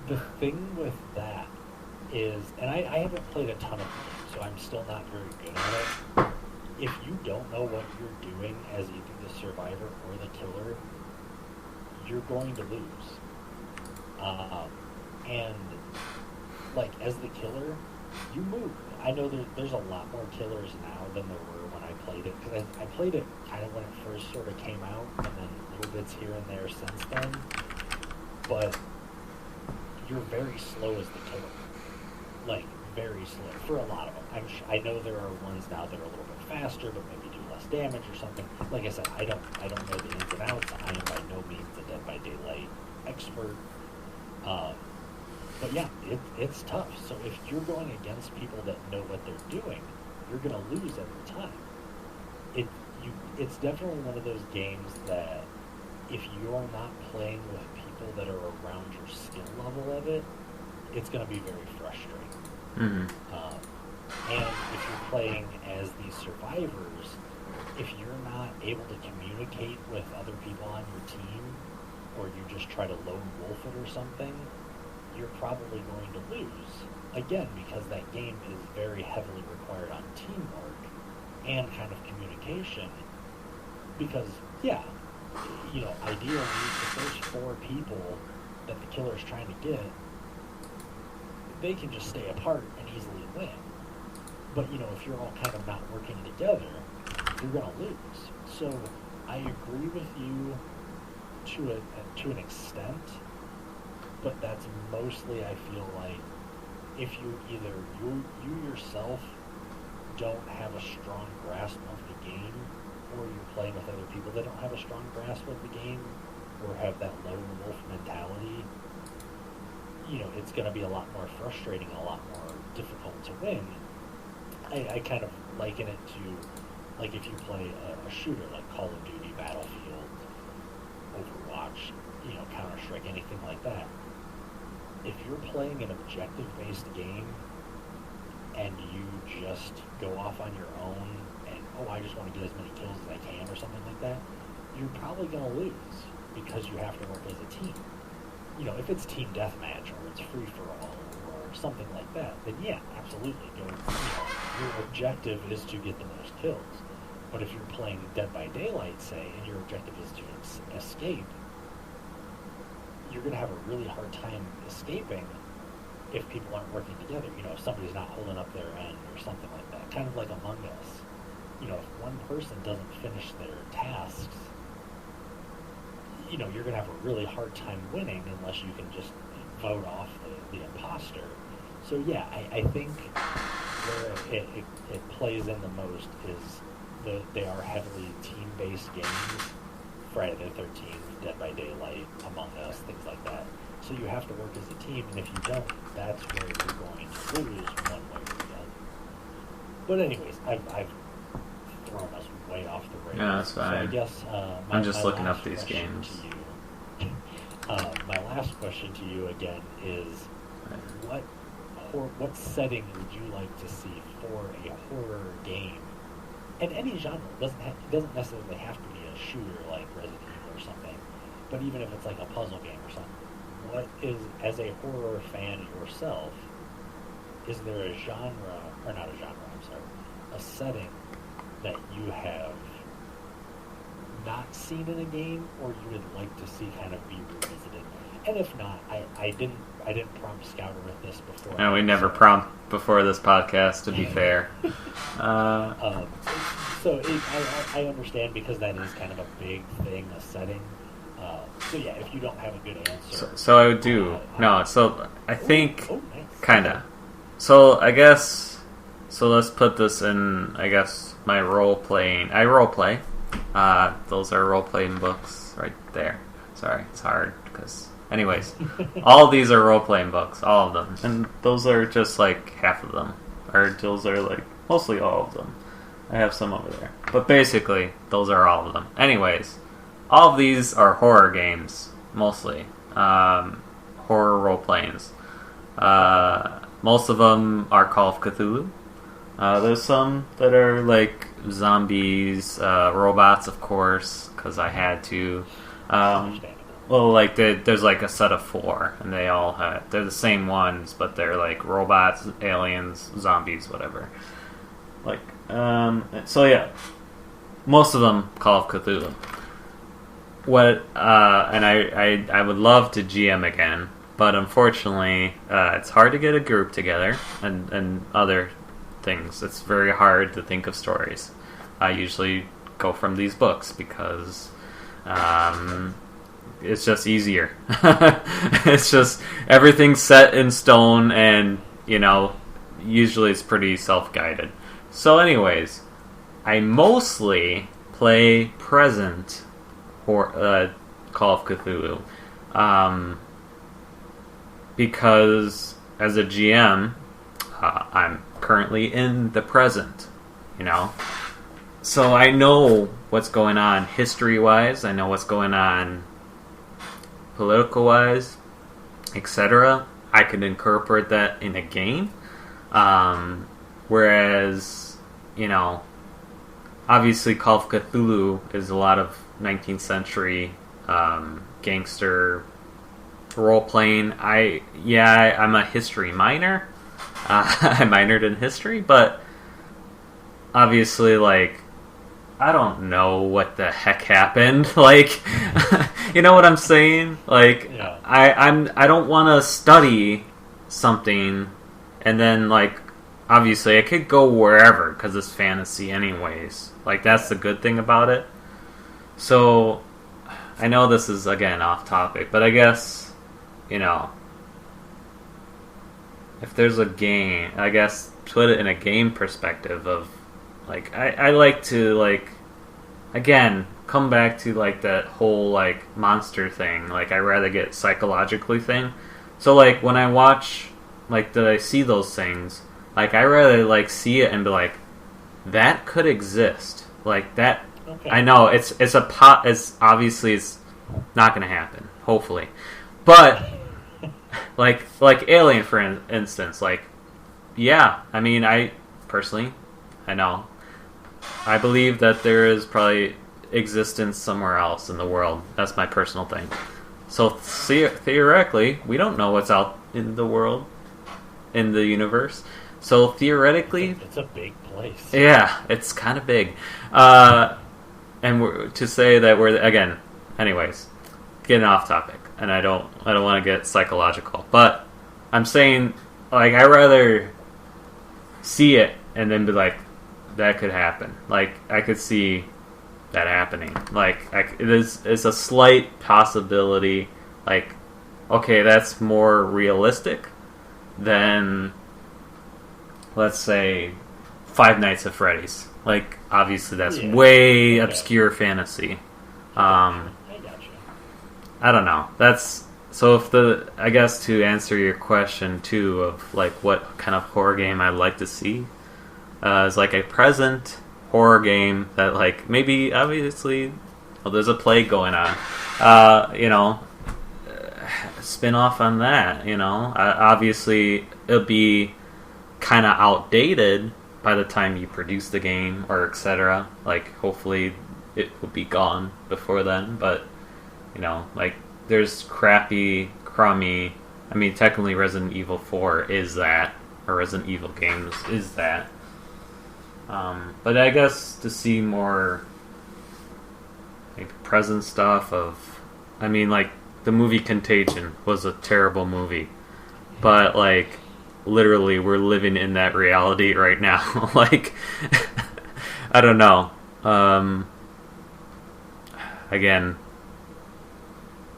The thing with that is, and I haven't played a ton of games, so I'm still not very good at it. If you don't know what you're doing as either the survivor or the killer, you're going to lose. And, as the killer, you move. I know there's a lot more killers now than there were when I played it, because I played it kind of when it first sort of came out, and then little bits here and there since then. But you're very slow as the killer. Very slow for a lot of them. I know there are ones now that are a little bit faster, but maybe do less damage or something. Like I said, I don't know the ins and outs. I am by no means a Dead by Daylight expert. But yeah, it's tough. So if you're going against people that know what they're doing, you're going to lose every time. It's definitely one of those games that if you're not playing with people that are around your skill level of it, it's going to be very frustrating. Mm-hmm. And if you're playing as these survivors, if you're not able to communicate with other people on your team, or you just try to lone wolf it or something, you're probably going to lose. Again, because that game is very heavily required on teamwork and kind of communication. Because, ideally, the first 4 people that the killer's trying to get, they can just stay apart and easily win. But, if you're all kind of not working together, you're going to lose. So, I agree with you to an extent, but that's mostly, I feel like, if you either you yourself don't have a strong grasp of the game, or you're playing with other people that don't have a strong grasp of the game, or have that lone wolf mentality, it's going to be a lot more frustrating, a lot more difficult to win. I kind of liken it to, if you play a shooter like Call of Duty, Battlefield, Overwatch, Counter-Strike, anything like that. If you're playing an objective-based game and you just go off on your own and, I just want to get as many kills as I can or something like that, you're probably going to lose because you have to work as a team. If it's team deathmatch or it's free-for-all or something like that, then yeah, absolutely. Your objective is to get the most kills. But if you're playing Dead by Daylight, say, and your objective is to escape, you're going to have a really hard time escaping if people aren't working together. If somebody's not holding up their end or something like that. Kind of like Among Us. If one person doesn't finish their tasks, you're going to have a really hard time winning unless you can just vote off the imposter. So yeah, I think where it plays in the most is they are heavily team-based games. Friday the 13th, Dead by Daylight, Among Us, things like that. So you have to work as a team, and if you don't, that's where you're going to lose one way or the other. But anyways, I've thrown us way off the rails. Yeah, that's fine. So I guess I'm just looking up last these question games. to you- my last question to you again is, what setting would you like to see for a horror game? And any genre it doesn't necessarily have to be a shooter like Resident Evil or something, but even if it's like a puzzle game or something, what is, as a horror fan yourself, is there a genre, or not a genre, I'm sorry, a setting that you have not seen in a game, or you would like to see kind of be revisited? And if not, I didn't prompt Scouter with this before. No, we never prompt before this podcast, to be fair. I understand, because that is kind of a big thing, a setting. So yeah, if you don't have a good answer. So I would do. No, so I think, nice. kind of. So I guess, so let's put this in, I guess, my role-playing. I role-play. Those are role-playing books right there. Sorry, it's hard, because... Anyways, all of these are role-playing books, all of them. And those are just like half of them. Or those are like mostly all of them. I have some over there. But basically, those are all of them. Anyways, all of these are horror games, mostly. Horror role-playings. Most of them are Call of Cthulhu. There's some that are like zombies, robots, of course, because I had to. Well, like there's like a set of 4, and they're the same ones, but they're like robots, aliens, zombies, whatever. Like, so yeah, most of them Call of Cthulhu. And I would love to GM again, but unfortunately, it's hard to get a group together, and other things. It's very hard to think of stories. I usually go from these books because, it's just easier. It's just everything's set in stone, and usually it's pretty self-guided. So anyways, I mostly play present or Call of Cthulhu, because as a GM, I'm currently in the present, so I know what's going on history-wise. I know what's going on political-wise, etc. I can incorporate that in a game. Whereas, obviously Call of Cthulhu is a lot of 19th century gangster role-playing. I'm a history minor. I minored in history, but obviously, like, I don't know what the heck happened. Like, you know what I'm saying? Like, yeah. I don't want to study something, and then, like, obviously I could go wherever because it's fantasy anyways. Like, that's the good thing about it. So, I know this is, again, off topic, but I guess, if there's a game, I guess put it in a game perspective of, like, I like to, like, again, come back to, like, that whole, like, monster thing. Like, I rather get psychologically thing. So, like, when I watch, like, that I see those things, like, I rather, like, see it and be like, that could exist. Like, that, okay. I know, it's obviously it's not gonna happen, hopefully. But, like Alien, for instance, like, yeah, I mean, I know, I believe that there is probably existence somewhere else in the world. That's my personal thing. So theoretically, we don't know what's out in the world, in the universe. So theoretically, it's a big place. Yeah, it's kind of big. And to say that we're, again, anyways, getting off topic, and I don't want to get psychological, but I'm saying, like, I rather see it and then be like, that could happen. Like, I could see that happening. Like, it's a slight possibility. Like, okay, that's more realistic than, let's say, Five Nights at Freddy's. Like, obviously, that's way obscure fantasy. I gotcha. I don't know. That's so. If the I guess to answer your question too of like what kind of horror game I'd like to see is like a present horror game that like maybe obviously there's a plague going on. Spin off on that. Obviously it'll be kind of outdated by the time you produce the game or etc. Like hopefully it will be gone before then, but like there's crummy. I mean, technically, Resident Evil 4 is that, or Resident Evil games is that. But I guess to see more like present stuff of, I mean, like the movie Contagion was a terrible movie, but like literally we're living in that reality right now. Like, I don't know. Again,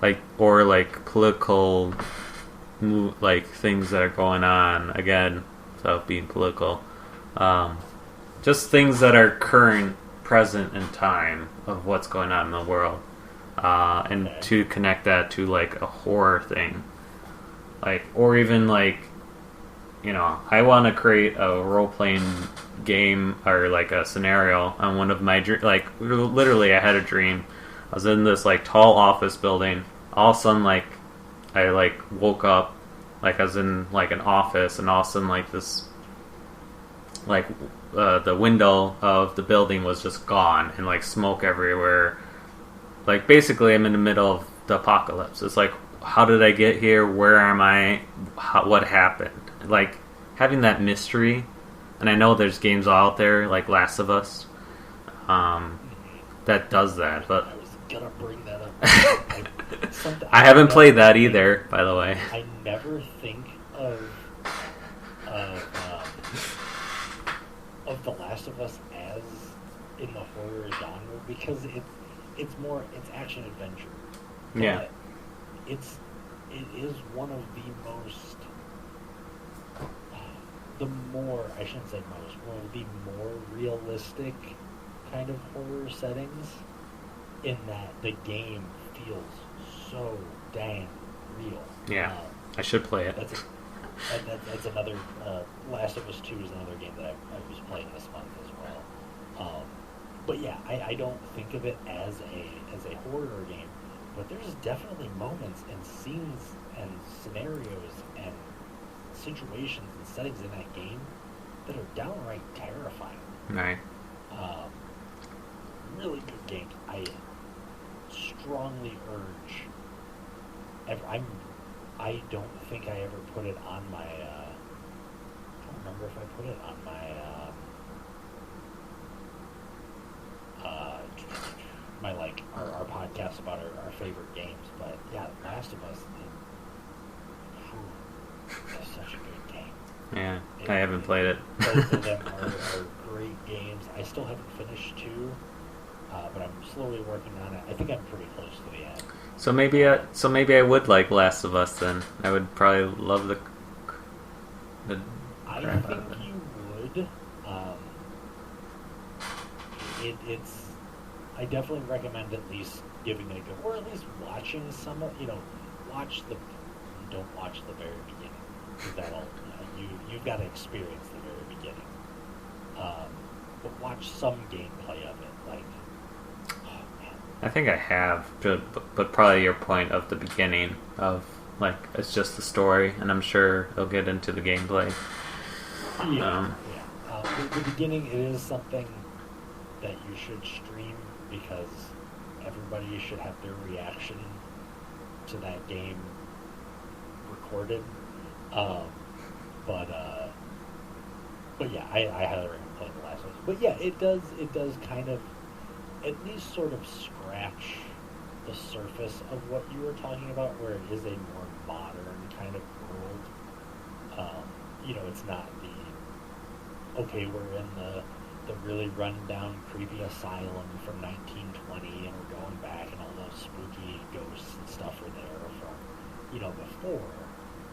like or like political, like things that are going on. Again, without being political, just things that are current, present in time of what's going on in the world, and to connect that to like a horror thing, like or even like, I want to create a role playing game or like a scenario on one of my like literally I had a dream. I was in this like tall office building. All of a sudden, like I like woke up, like I was in like an office, and all of a sudden, like this, like the window of the building was just gone, and like smoke everywhere. Like basically, I'm in the middle of the apocalypse. It's like, how did I get here? Where am I? What happened? Like having that mystery, and I know there's games out there like Last of Us, that does that, but. Gonna bring that up. I haven't played that either, by the way. I never think of The Last of Us as in the horror genre because it's action adventure. Yeah. It is one of one of the more realistic kind of horror settings. In that the game feels so dang real. Yeah, I should play it. That's another. Last of Us 2 is another game that I was playing this month as well. But yeah, I don't think of it as a horror game, but there's definitely moments and scenes and scenarios and situations and settings in that game that are downright terrifying. Right. Really good games. I strongly urge. I don't think I ever put it on my. I don't remember if I put it on my. My like our podcast about our favorite games, but yeah, Last of Us. That's such a good game. Yeah, I haven't played it. Both of them are great games. I still haven't finished 2. But I'm slowly working on it. I think I'm pretty close to the end. So maybe I would like Last of Us then. I would probably love the I crap think out of it. you would. It's. I definitely recommend at least giving it a go, or at least watching some of. Don't watch the very beginning. 'Cause that'll you've got to experience the very beginning. But watch some gameplay of it, like. I think I have, but probably your point of the beginning of like it's just the story, and I'm sure they'll get into the gameplay. Yeah. The beginning is something that you should stream because everybody should have their reaction to that game recorded. But yeah, I highly recommend playing The Last of Us. But yeah, it does kind of at least sort of scratch the surface of what you were talking about, where it is a more modern kind of world. It's not we're in the really run-down, creepy asylum from 1920, and we're going back, and all those spooky ghosts and stuff are there from, before,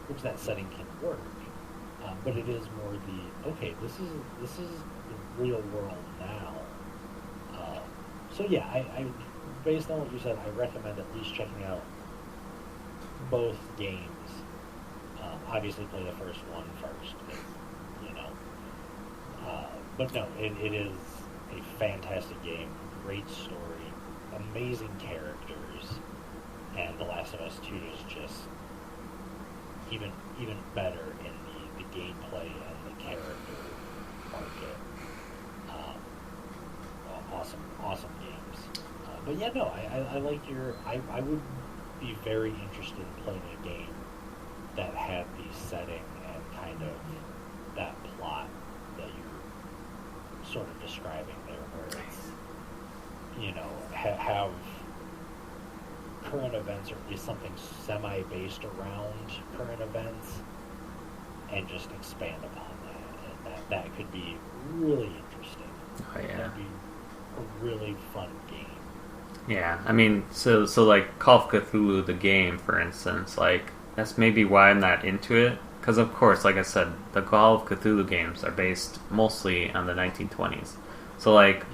which that setting can work. But it is more this is the real world now. So yeah, I based on what you said, I recommend at least checking out both games. Obviously, play the first one first, but no, it is a fantastic game, great story, amazing characters, and The Last of Us 2 is just even better in the gameplay and the character market. Awesome games. But yeah, no, I like I would be very interested in playing a game that had the setting and kind of that plot that you're sort of describing there, where it's, have current events, or at least something semi-based around current events, and just expand upon that. And that could be really interesting. Oh, yeah. That'd be a really fun game. Yeah, I mean, so like Call of Cthulhu, the game, for instance, like, that's maybe why I'm not into it. Because, of course, like I said, the Call of Cthulhu games are based mostly on the 1920s. So, like,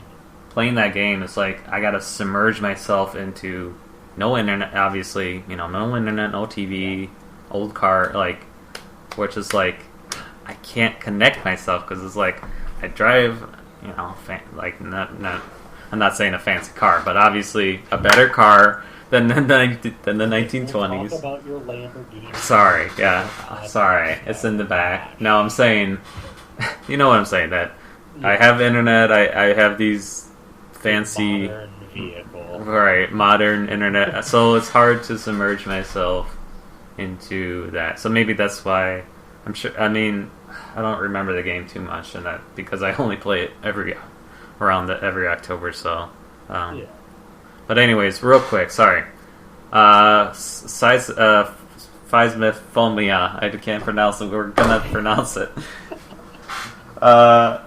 playing that game is like, I gotta submerge myself into no internet, obviously, no internet, no TV, old car, like, which is like, I can't connect myself because it's like, I drive, I'm not saying a fancy car, but obviously a better car than the 1920s. Talk about your Lamborghini. Sorry, it's in the back. No, I'm saying, you know what I'm saying, that I have internet, I have these fancy... Modern vehicle. Right, modern internet. So it's hard to submerge myself into that. So maybe that's why I'm sure. I mean, I don't remember the game too much, and that because I only play it every October. So, Yeah. But anyways, real quick. Sorry. Phasmophobia. I can't pronounce it. We're gonna pronounce it. And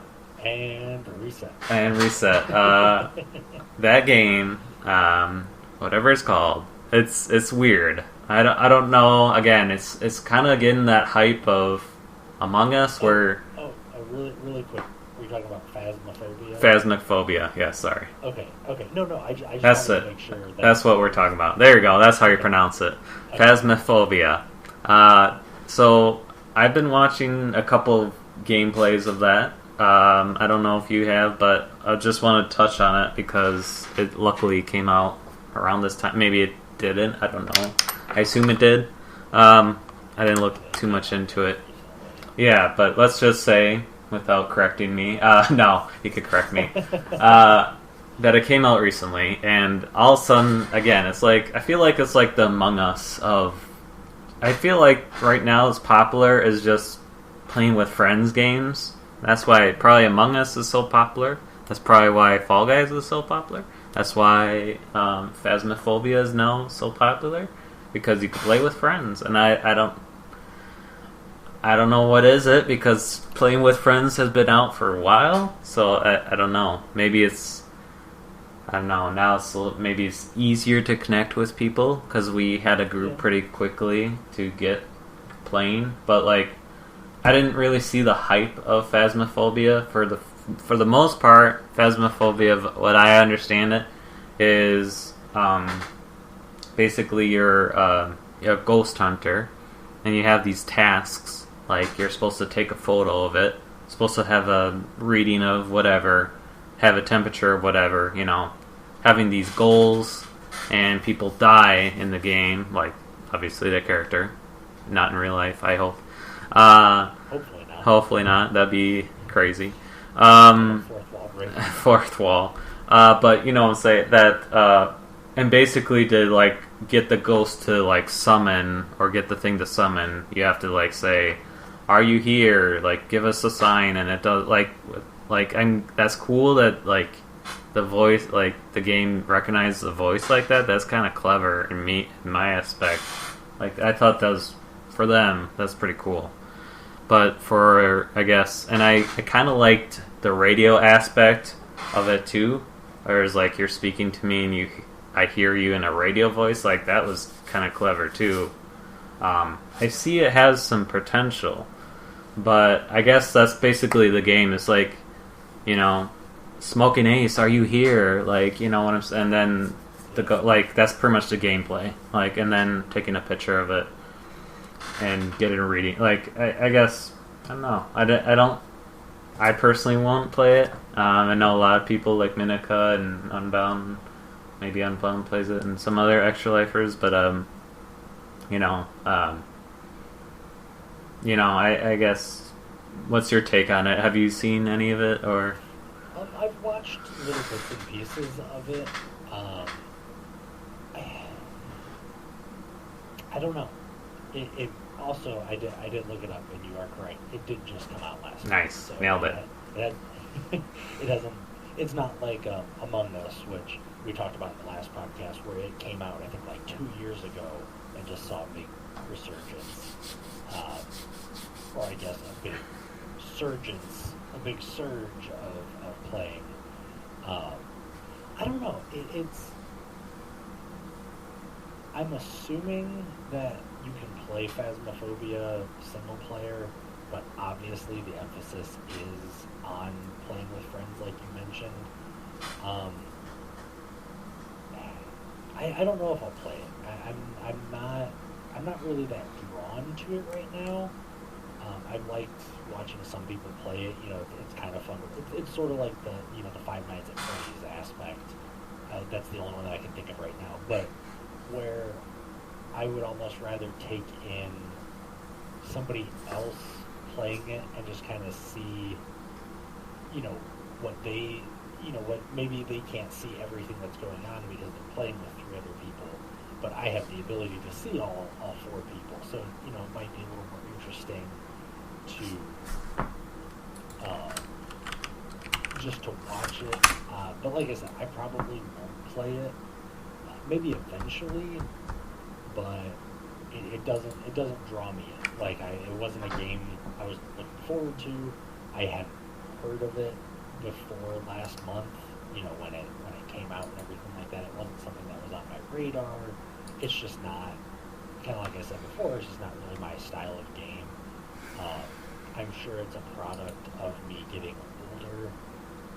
reset. That game, whatever it's called, it's weird. I don't know. Again, it's kind of getting that hype of Among Us, where Really quick. Were you talking about Phasmophobia? Phasmophobia. Yeah, sorry. Okay. No. I just That's wanted it. to make sure That's what we're talking about. There you go. That's how you pronounce it. Okay. Phasmophobia. So I've been watching a couple of gameplays of that. I don't know if you have, but I just want to touch on it because it luckily came out around this time. Maybe it didn't. I don't know. I assume it did. I didn't look too much into it. Yeah, but let's just say, without correcting me, no, you could correct me, that it came out recently, and all of a sudden, again, it's like, I feel like it's like the Among Us of... I feel like right now it's popular is just playing with friends games. That's why probably Among Us is so popular. That's probably why Fall Guys is so popular. That's why Phasmophobia is now so popular, because you can play with friends. And I don't know what is it, because playing with friends has been out for a while. So I don't know. Maybe it's, I don't know. Now maybe it's easier to connect with people because we had a group pretty quickly to get playing. But like, I didn't really see the hype of Phasmophobia. For the most part, Phasmophobia, what I understand it, is basically you're a ghost hunter, and you have these tasks. Like, you're supposed to take a photo of it, supposed to have a reading of whatever, have a temperature of whatever, having these goals, and people die in the game, like, obviously the character, not in real life, I hope. Hopefully not. That'd be crazy. Fourth wall. But you know what I'm saying, that and basically to like get the ghost to like summon, or get the thing to summon, you have to like say, "Are you here? Like, give us a sign." And it does and that's cool that like the voice, like the game recognizes the voice like that. That's kind of clever in my aspect. Like, I thought that was, for them, that's pretty cool. But for, I guess, and I kind of liked the radio aspect of it too. Whereas, like, you're speaking to me and I hear you in a radio voice. Like, that was kind of clever too. I see it has some potential, but I guess that's basically the game. It's like, you know, Smoking Ace, are you here? Like, you know what I'm saying? And then that's pretty much the gameplay. Like, and then taking a picture of it and getting a reading. Like, I guess I don't know. I don't. I personally won't play it. I know a lot of people like Minika and Unbound, maybe Unbound plays it, and some other extra lifers. But you know, I guess. What's your take on it? Have you seen any of it, or? I've watched little bits and pieces of it. I don't know. It also, I did look it up, and you are correct. It did just come out last week. Nice, So nailed it. It hasn't. It's not like Among Us, which we talked about in the last podcast, where it came out I think like 2 years ago and just saw a big resurgence, or I guess a big surge of playing. I don't know. I'm assuming that you can play Phasmophobia single player, but obviously the emphasis is on playing with friends, like you mentioned. I don't know if I'll play it. I'm not really that drawn to it right now. I liked watching some people play it. You know, it's kind of fun. It's sort of like the Five Nights at Freddy's aspect. That's the only one that I can think of right now. But where I would almost rather take in somebody else playing it and just kind of see, what maybe they can't see everything that's going on because they're playing with 3 other people, but I have the ability to see all 4 people, so, it might be a little more interesting to, just to watch it, but like I said, I probably won't play it, maybe eventually, but it doesn't draw me in. Like, it wasn't a game I was looking forward to. I hadn't heard of it before last month, when it came out and everything like that. It wasn't something that was on my radar. It's just not, kind of like I said before, it's just not really my style of game. I'm sure it's a product of me getting older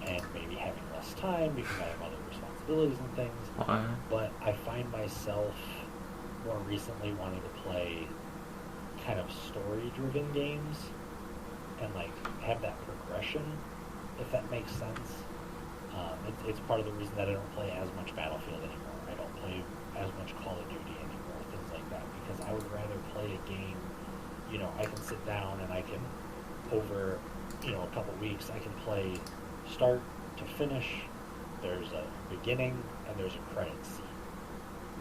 and maybe having less time because I have other responsibilities and things. But I find myself more recently wanting to play kind of story-driven games and like have that progression, if that makes sense. It's part of the reason that I don't play as much Battlefield anymore. I don't play as much Call of Duty anymore, things like that, because I would rather play a game, I can sit down and I can, over, a couple weeks, I can play start to finish. There's a beginning and there's a credit scene.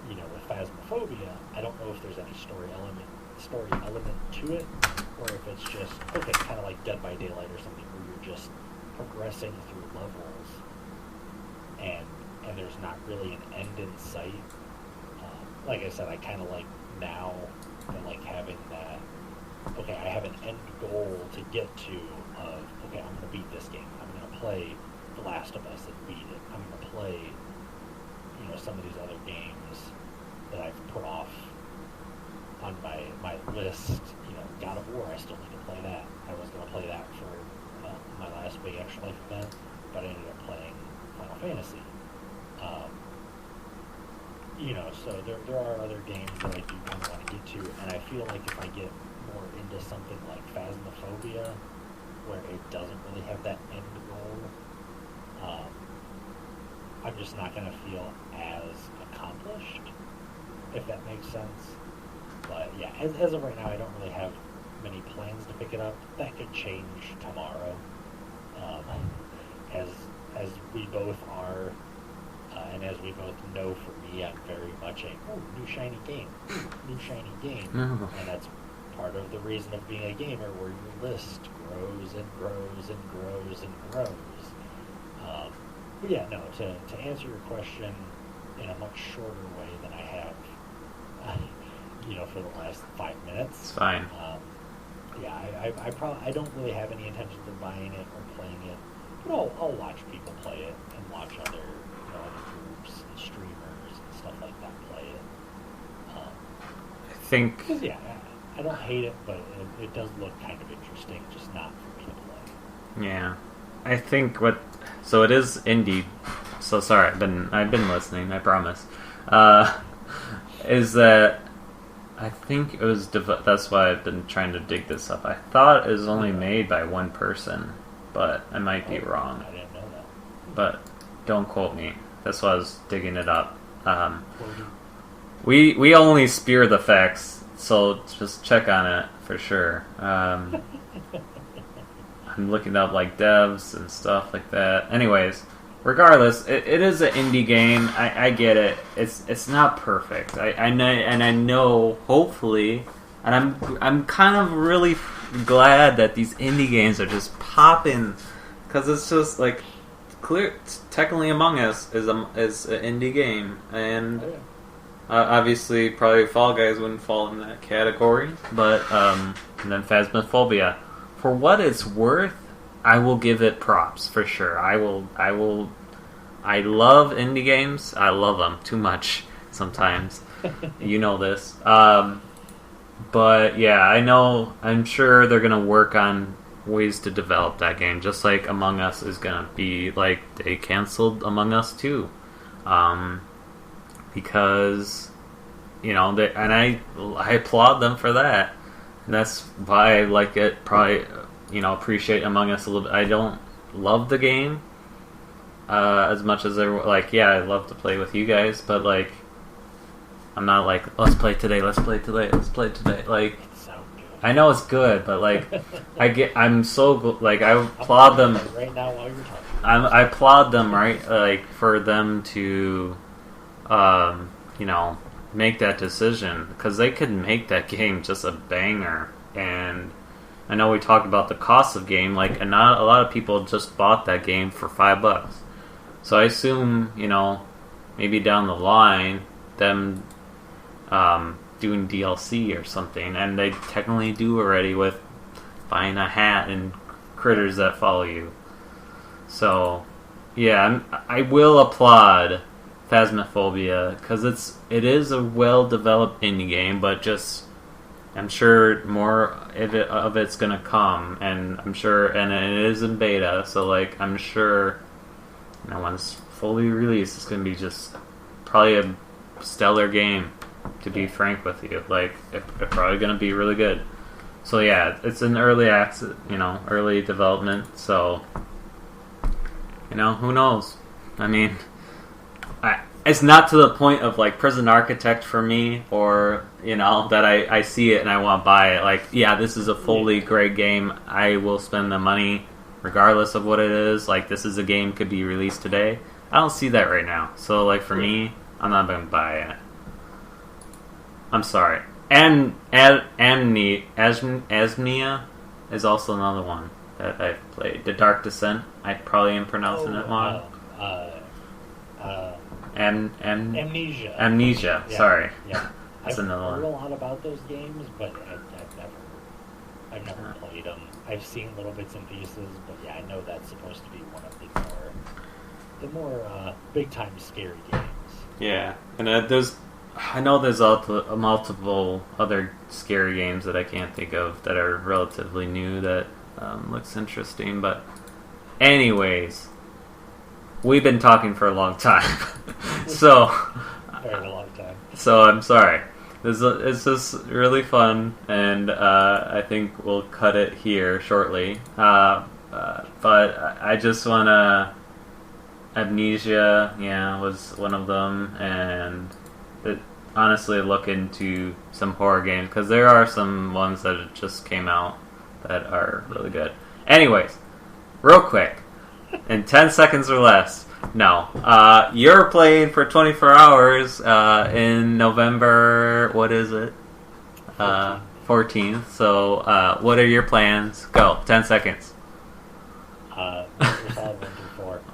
With Phasmophobia, I don't know if there's any story element to it, or if it's just, kind of like Dead by Daylight or something, where you're just progressing through levels, and there's not really an end in sight. Like I said, I kind of like now, I like having that, I have an end goal to get to of, I'm going to beat this game. I'm going to play The Last of Us and beat it. I'm going to play, some of these other games that I've put off on my list. God of War, I still need to play that. I was going to play that for my last big Extra Life event, but I ended up playing Final Fantasy. So there are other games that I do kind of want to get to, and I feel like if I get more into something like Phasmophobia, where it doesn't really have that end goal, I'm just not going to feel as accomplished, if that makes sense. But yeah, as of right now, I don't really have many plans to pick it up. That could change tomorrow, as we both are, and as we both know. For me, I'm very much a new shiny game, No. and that's part of the reason of being a gamer, where your list grows and grows and grows and grows. But yeah, no. To answer your question in a much shorter way than I have, for the last 5 minutes. It's fine. Yeah, I don't really have any intentions of buying it or playing it, but I'll watch people play it and watch other groups and streamers and stuff like that play it. I think. Because yeah, I don't hate it, but it does look kind of interesting, just not for me to play. Yeah, I think so it is indie. So sorry, I've been listening. I promise. Is that I think it was. That's why I've been trying to dig this up. I thought it was only made by one person, but I might be wrong. I didn't know that. But don't quote me. That's why I was digging it up. We only spear the facts, so just check on it for sure. I'm looking up like devs and stuff like that. Anyways, regardless, it is an indie game. I get it. It's not perfect. I know hopefully, and I'm kind of really glad that these indie games are just popping, because it's just like clear. Technically, Among Us is an indie game, and obviously probably Fall Guys wouldn't fall in that category. But and then Phasmophobia. For what it's worth, I will give it props for sure. I will. I love indie games. I love them too much sometimes. You know this. But yeah, I know. I'm sure they're gonna work on ways to develop that game. Just like Among Us is gonna be like they canceled Among Us 2, because and I applaud them for that. And that's why I like it. Probably, appreciate Among Us a little bit. I don't love the game as much as I love to play with you guys, but like, I'm not like, let's play today. Like, I know it's good, but like, I'm so like, I applaud them right now while you're talking. I applaud them, right? Like, for them to, make that decision, because they could make that game just a banger. And I know we talked about the cost of game, like, and not a lot of people just bought that game for $5. So I assume, maybe down the line, them doing DLC or something, and they technically do already with buying a hat and critters that follow you. So, yeah, I will applaud Phasmophobia, because it is a well-developed indie game, but just I'm sure more of it's gonna come, and I'm sure, and it is in beta, so like I'm sure, when it's fully released, it's gonna be just probably a stellar game. To be frank with you, like it's probably gonna be really good. So yeah, it's an early access, early development. So who knows? I mean, it's not to the point of like Prison Architect for me, or that I see it and I want to buy it. Like, yeah, this is a fully great game. I will spend the money regardless of what it is. Like, this is a game could be released today. I don't see that right now. So like for me, I'm not going to buy it. I'm sorry. And Asmnia is also another one that I've played. The Dark Descent. I probably am pronouncing it wrong. Amnesia. Amnesia. Yeah, sorry. Yeah. That's I've another heard one. a lot about those games, but I've never played them. I've seen little bits and pieces, but yeah, I know that's supposed to be one of the more big time scary games. Yeah, and I know there's multiple other scary games that I can't think of that are relatively new that looks interesting. But anyways, we've been talking for a long time, so Very long time. So I'm sorry. It's just really fun, and I think we'll cut it here shortly. But I just wanna. Amnesia, was one of them, and honestly look into some horror games, because there are some ones that just came out that are really good. Anyways, real quick, in 10 seconds or less, you're playing for 24 hours in November, what is it? 14th. So what are your plans? Go, 10 seconds.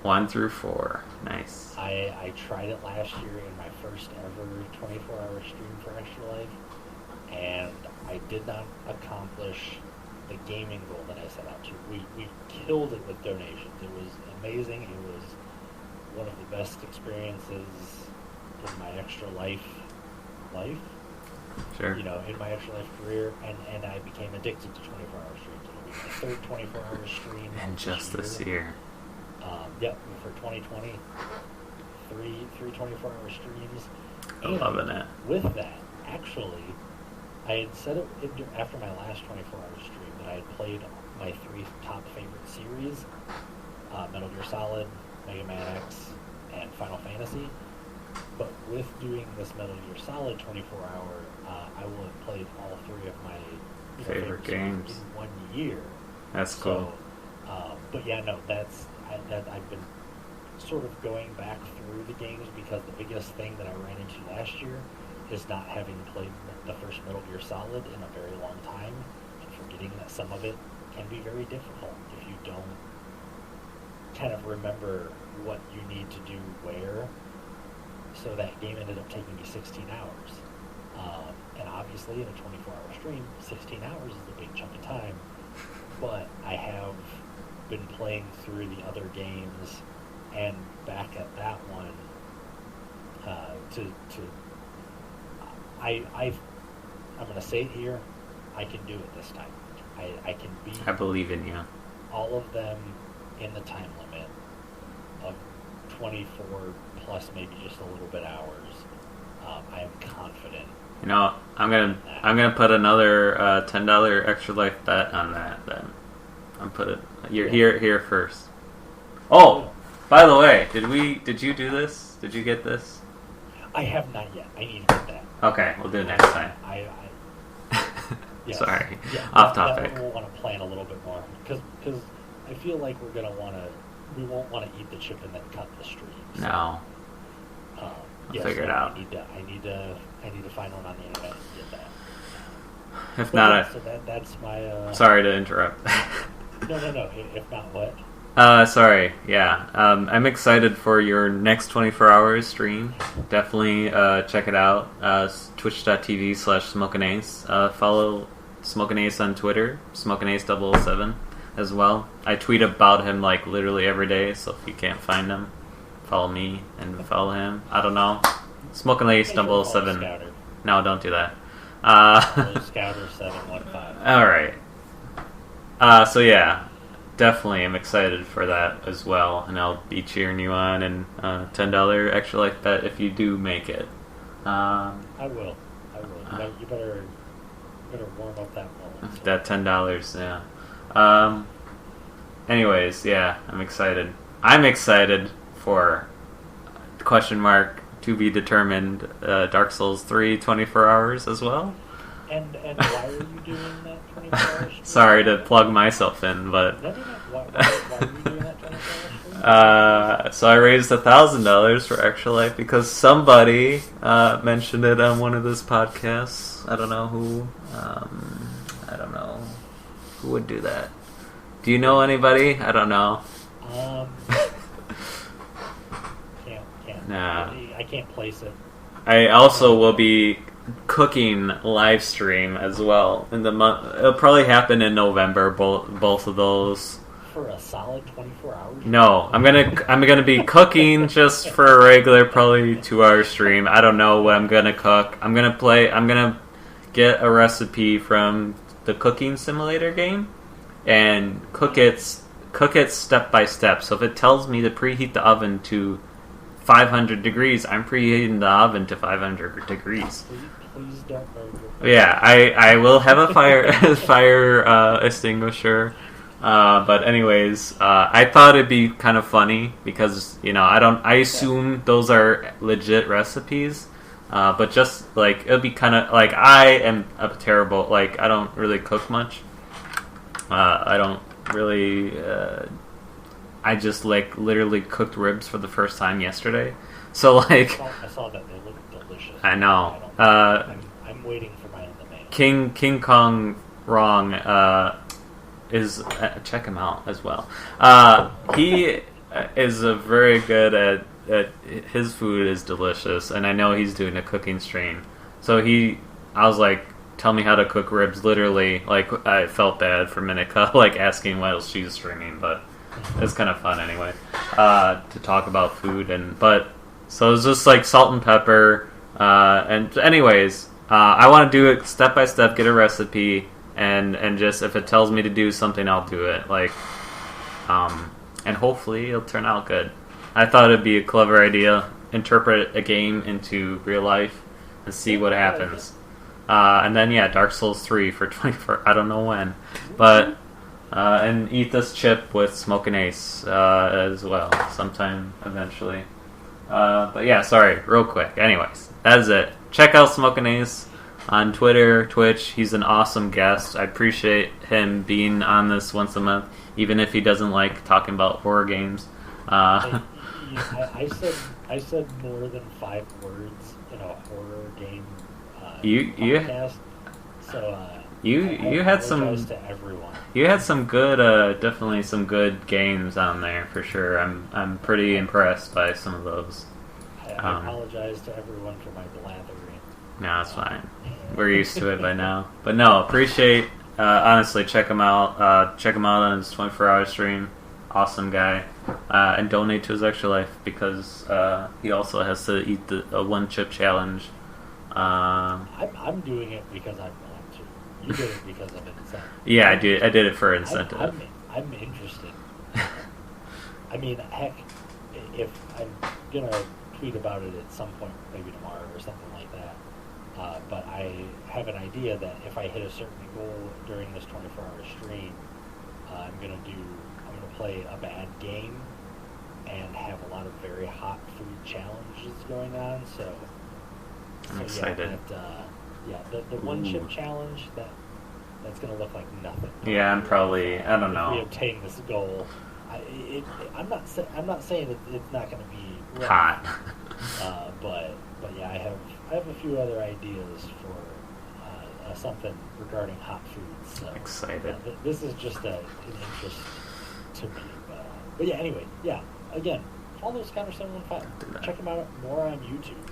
1 through 4. Nice. I tried it last year in my first ever 24-hour stream for Extra Life, and I did not accomplish the gaming goal that I set out to. We killed it with donations. It was amazing. It was one of the best experiences in my Extra Life. Sure. in my Extra Life career, and I became addicted to 24-hour streams. It'll be my third 24-hour stream. And just this year. Yep, for 2020, three 24-hour streams. I'm loving it. With that, actually, I had said it after my last 24-hour stream that I had played my 3 top favorite series, Metal Gear Solid, Mega Man X, and Final Fantasy. But with doing this Metal Gear Solid 24-hour, I will have played all 3 of my favorite games in 1 year. That's cool. So, but yeah, no, I've been sort of going back through the games because the biggest thing that I ran into last year is not having played the first Metal Gear Solid in a very long time and forgetting that some of it can be very difficult if you don't kind of remember what you need to do where. So that game ended up taking me 16 hours. And obviously in a 24-hour stream, 16 hours is a big chunk of time. But I have been playing through the other games and back at that one I'm going to say it here, I can do it this time. I can beat I believe in you. all of them in the time limit of 24 plus maybe just a little bit hours. I am confident. I'm gonna put another $10 Extra Life bet on that. Then I'm put it. You're here first. Oh, by the way, did you do this? Did you get this? I have not yet. I need to get that. Okay, we'll do it next time. Yes. Sorry, yeah, off topic. We'll want to plan a little bit more because I feel like we won't want to eat the chip and then cut the stream. So, No. Figure it out. I need to find one on the internet and get that. If not, so that's my. Sorry to interrupt. No. If not, what? Sorry. Yeah. I'm excited for your next 24 hours stream. Definitely check it out. Twitch.tv/Smokinace. Follow Smokinace on Twitter. Smokinace007 as well. I tweet about him like literally every day. So if you can't find him, follow me and follow him. I don't know. Smokinace007. No, don't do that. Scouter715. Alright. So yeah, definitely I'm excited for that as well, and I'll be cheering you on, and $10 Extra Life bet if you do make it. I will. You better warm up that wallet. So. That $10, yeah. Anyways, yeah, I'm excited. I'm excited for to be determined Dark Souls 3 24 hours as well. And why are you doing that 24 hours? Sorry to plug myself in, but no. Why are you doing that 24 hours? So I raised $1,000 for Extra Life because somebody mentioned it on one of those podcasts. I don't know who. I don't know who would do that. Do you know anybody? I don't know. Can't. Nah. I can't place it. I also will be cooking live stream as well in the month. It'll probably happen in November. Both of those. For a solid 24 hours. No, I'm gonna be cooking just for a regular, probably 2-hour stream. I don't know what I'm gonna cook. I'm gonna get a recipe from the cooking simulator game and cook it step by step. So if it tells me to preheat the oven to 500 degrees, I'm preheating the oven to 500 degrees. Please don't murder. Yeah, I will have a fire extinguisher. But anyways, I thought it'd be kind of funny because I assume those are legit recipes. But just like it'll be kind of like I am a terrible I don't really cook much. I don't really. I just literally cooked ribs for the first time yesterday. So I saw that they look delicious. I know. I'm waiting for mine in the mail. King Kong Wrong is check him out as well. He is a very good at his food is delicious, and I know he's doing a cooking stream. So I was like, tell me how to cook ribs. Literally, I felt bad for Minika, asking what else she's streaming, but it's kind of fun anyway to talk about food. So it's just salt and pepper. And anyways, I want to do it step by step, get a recipe, and just if it tells me to do something, I'll do it. Like, and hopefully it'll turn out good. I thought it'd be a clever idea. Interpret a game into real life and see what happens. And then Dark Souls 3 for 24. I don't know when, but and eat this chip with Smokinace as well sometime eventually. But yeah, sorry, real quick. Anyways, that's it. Check out Smokinace on Twitter, Twitch. He's an awesome guest. I appreciate him being on this once a month, even if he doesn't like talking about horror games. I said more than 5 words in a horror game podcast. So you had some to everyone. You had some good, definitely some good games on there for sure. I'm pretty impressed by some of those. I apologize to everyone for my blathering. No, it's fine. We're used to it by now. But no, appreciate. Honestly, check him out. Check him out on his 24-hour stream. Awesome guy. And donate to his extra life because he also has to eat the one chip challenge. I'm doing it because I want to. You did it because of incentive. Yeah, I did it for incentive. I'm interested. I mean, heck, if I'm gonna tweet about it at some point, maybe tomorrow or something like that. But I have an idea that if I hit a certain goal during this 24-hour stream, I'm gonna play a bad game and have a lot of very hot food challenges going on. So I'm excited. The one chip challenge that's gonna look like nothing. Yeah, I'm probably. I don't know. If we obtain this goal, I'm not saying that it's not gonna be hot. But yeah, I have a few other ideas for something regarding hot foods. So, excited. This is just an interest to me. But yeah, anyway, again, follow Smokinace007. Check him out more on YouTube.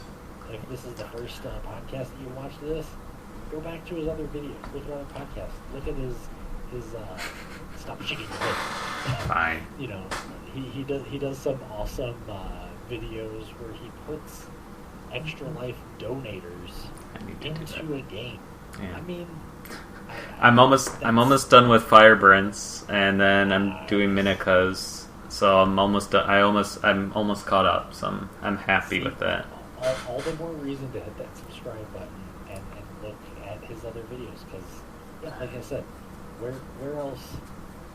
If this is the first podcast that you watched this, go back to his other videos. Look at other podcasts. Look at his stop shaking your head. Fine. You know, he does some awesome videos where he puts Extra Life donators into a game. Yeah. I mean, I'm almost done with Firebrints, and then I'm doing Minikos, so I'm almost done. I'm almost caught up. So I'm happy with that. All the more reason to hit that subscribe button and look at his other videos, because like I said, where else?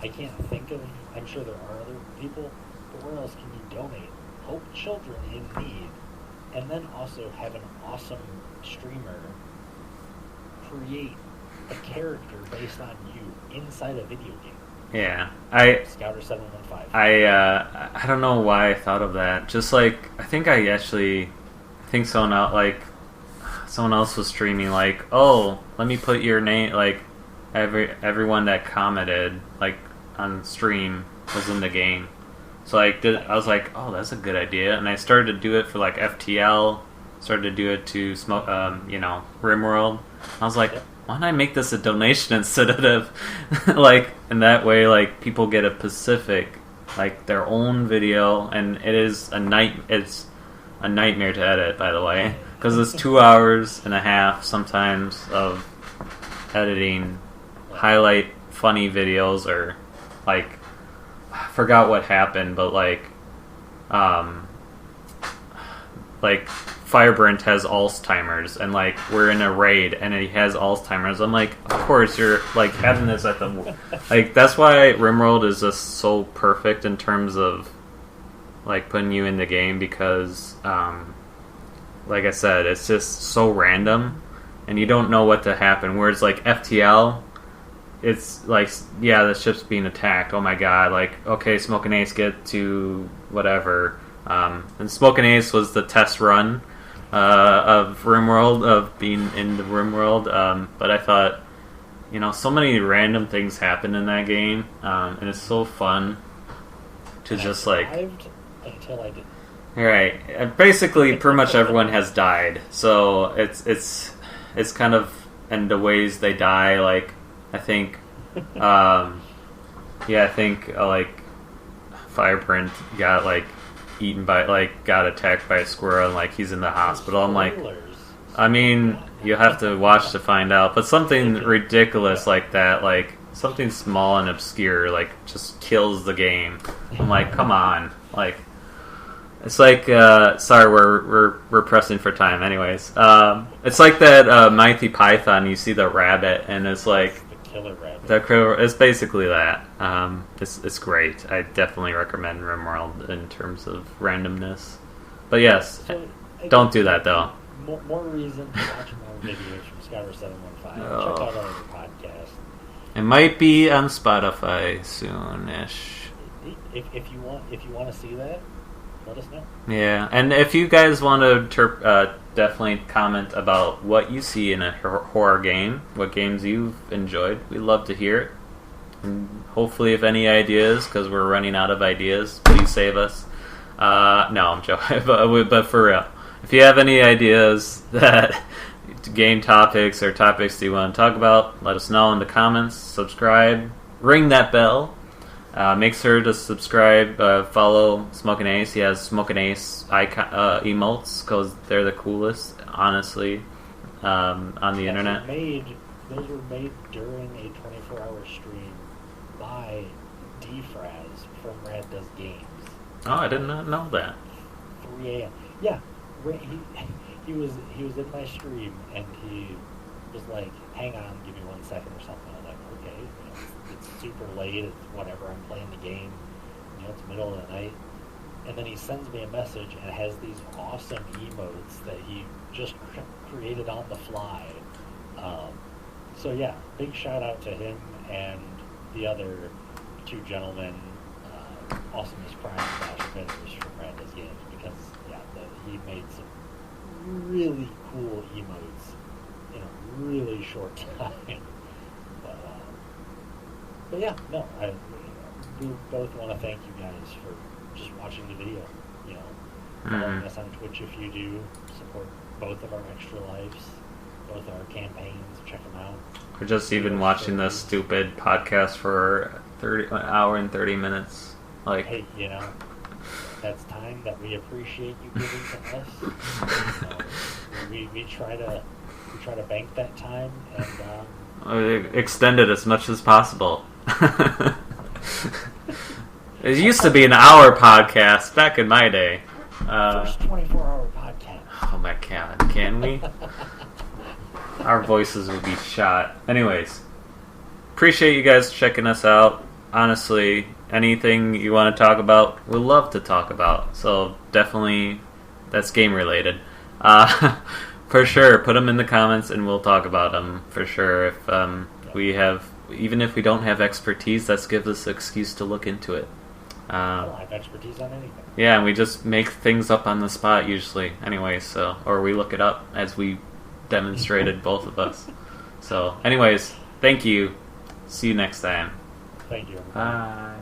I can't think of. I'm sure there are other people, but where else can you donate? Help children in need, and then also have an awesome streamer create a character based on you inside a video game. Yeah, Scouter715. I don't know why I thought of that. Just like I think someone else was streaming like, oh, let me put your name, like everyone that commented like on stream was in the game. So I was like, oh, that's a good idea, and I started to do it for like FTL. Started to do it to RimWorld. I was like, why don't I make this a donation instead of like, in that way, like people get a specific, like their own video, and it's a nightmare to edit, by the way, because it's 2 hours and a half sometimes of editing highlight funny videos, or like I forgot what happened, but like Firebrand has Alzheimer's, and like we're in a raid and he has Alzheimer's. I'm like, of course you're like having this at the like. That's why RimWorld is just so perfect in terms of like putting you in the game, because like I said, it's just so random and you don't know what to happen. Whereas like FTL, it's like, yeah, the ship's being attacked. Oh my god! Like, okay, Smokinace, get to whatever. And Smokinace was the test run of RimWorld, of being in the RimWorld. But I thought, so many random things happen in that game, and it's so fun to just like. Until I didn't. Right. Basically, pretty much everyone has died. So it's kind of, and the ways they die, like I think, like Fireprint got like eaten by, like got attacked by a squirrel, and like he's in the hospital. I'm like, I mean, You have to watch to find out. But something ridiculous like that, like something small and obscure, like just kills the game. I'm like, come on, like it's like sorry, we're pressing for time. Anyways, it's like that Mighty Python. You see the rabbit, and it's like The killer rabbit. it's basically that. It's great. I definitely recommend RimWorld in terms of randomness. But yes, So, don't do that though. More reason to watch more videos from Skyler715. Oh. Check out our podcast. It might be on Spotify soonish. If you want to see that, let us know. Yeah, and if you guys want to definitely comment about what you see in a horror game, what games you've enjoyed, we'd love to hear it. And hopefully, if any ideas, because we're running out of ideas, please save us. No, I'm joking, but for real, if you have any ideas that game topics or topics that you want to talk about, let us know in the comments. Subscribe, ring that bell. Make sure to subscribe, follow Smokinace. He has Smokinace emotes because they're the coolest, honestly, on the internet. Those were made during a 24-hour stream by Defraz from Rad Does Games. Oh, I did not know that. 3 a.m. Yeah, he was in my stream and he was like, "Hang on, give me 1 second" or something. I was like, "Okay, it's super late. It's whatever. I'm playing the game. It's middle of the night." And then he sends me a message and it has these awesome emotes that he just created on the fly. So yeah, big shout out to him and the other two gentlemen, Awesomeness Prime / vendors from Rad Does Games, because he made some really cool emotes in a really short time. But yeah, no, we both want to thank you guys for just watching the video. Following us on Twitch if you do. Support both of our Extra Lives, both our campaigns. Check them out. Or just even watching this stupid podcast for an hour and 30 minutes. Like, hey, that's time that we appreciate you giving to us. We try to bank that time and extend it as much as possible. It used to be an hour podcast back in my day. First 24-hour podcast. Oh my god, can we? Our voices would be shot. Anyways, appreciate you guys checking us out. Honestly, anything you want to talk about, we'd love to talk about. So definitely, that's game related. For sure, put them in the comments and we'll talk about them for sure. If we have, even if we don't have expertise, that gives us an excuse to look into it. I don't have expertise on anything. Yeah, and we just make things up on the spot usually. Anyways, so or we look it up as we demonstrated both of us. So, anyways, thank you. See you next time. Thank you. Bye.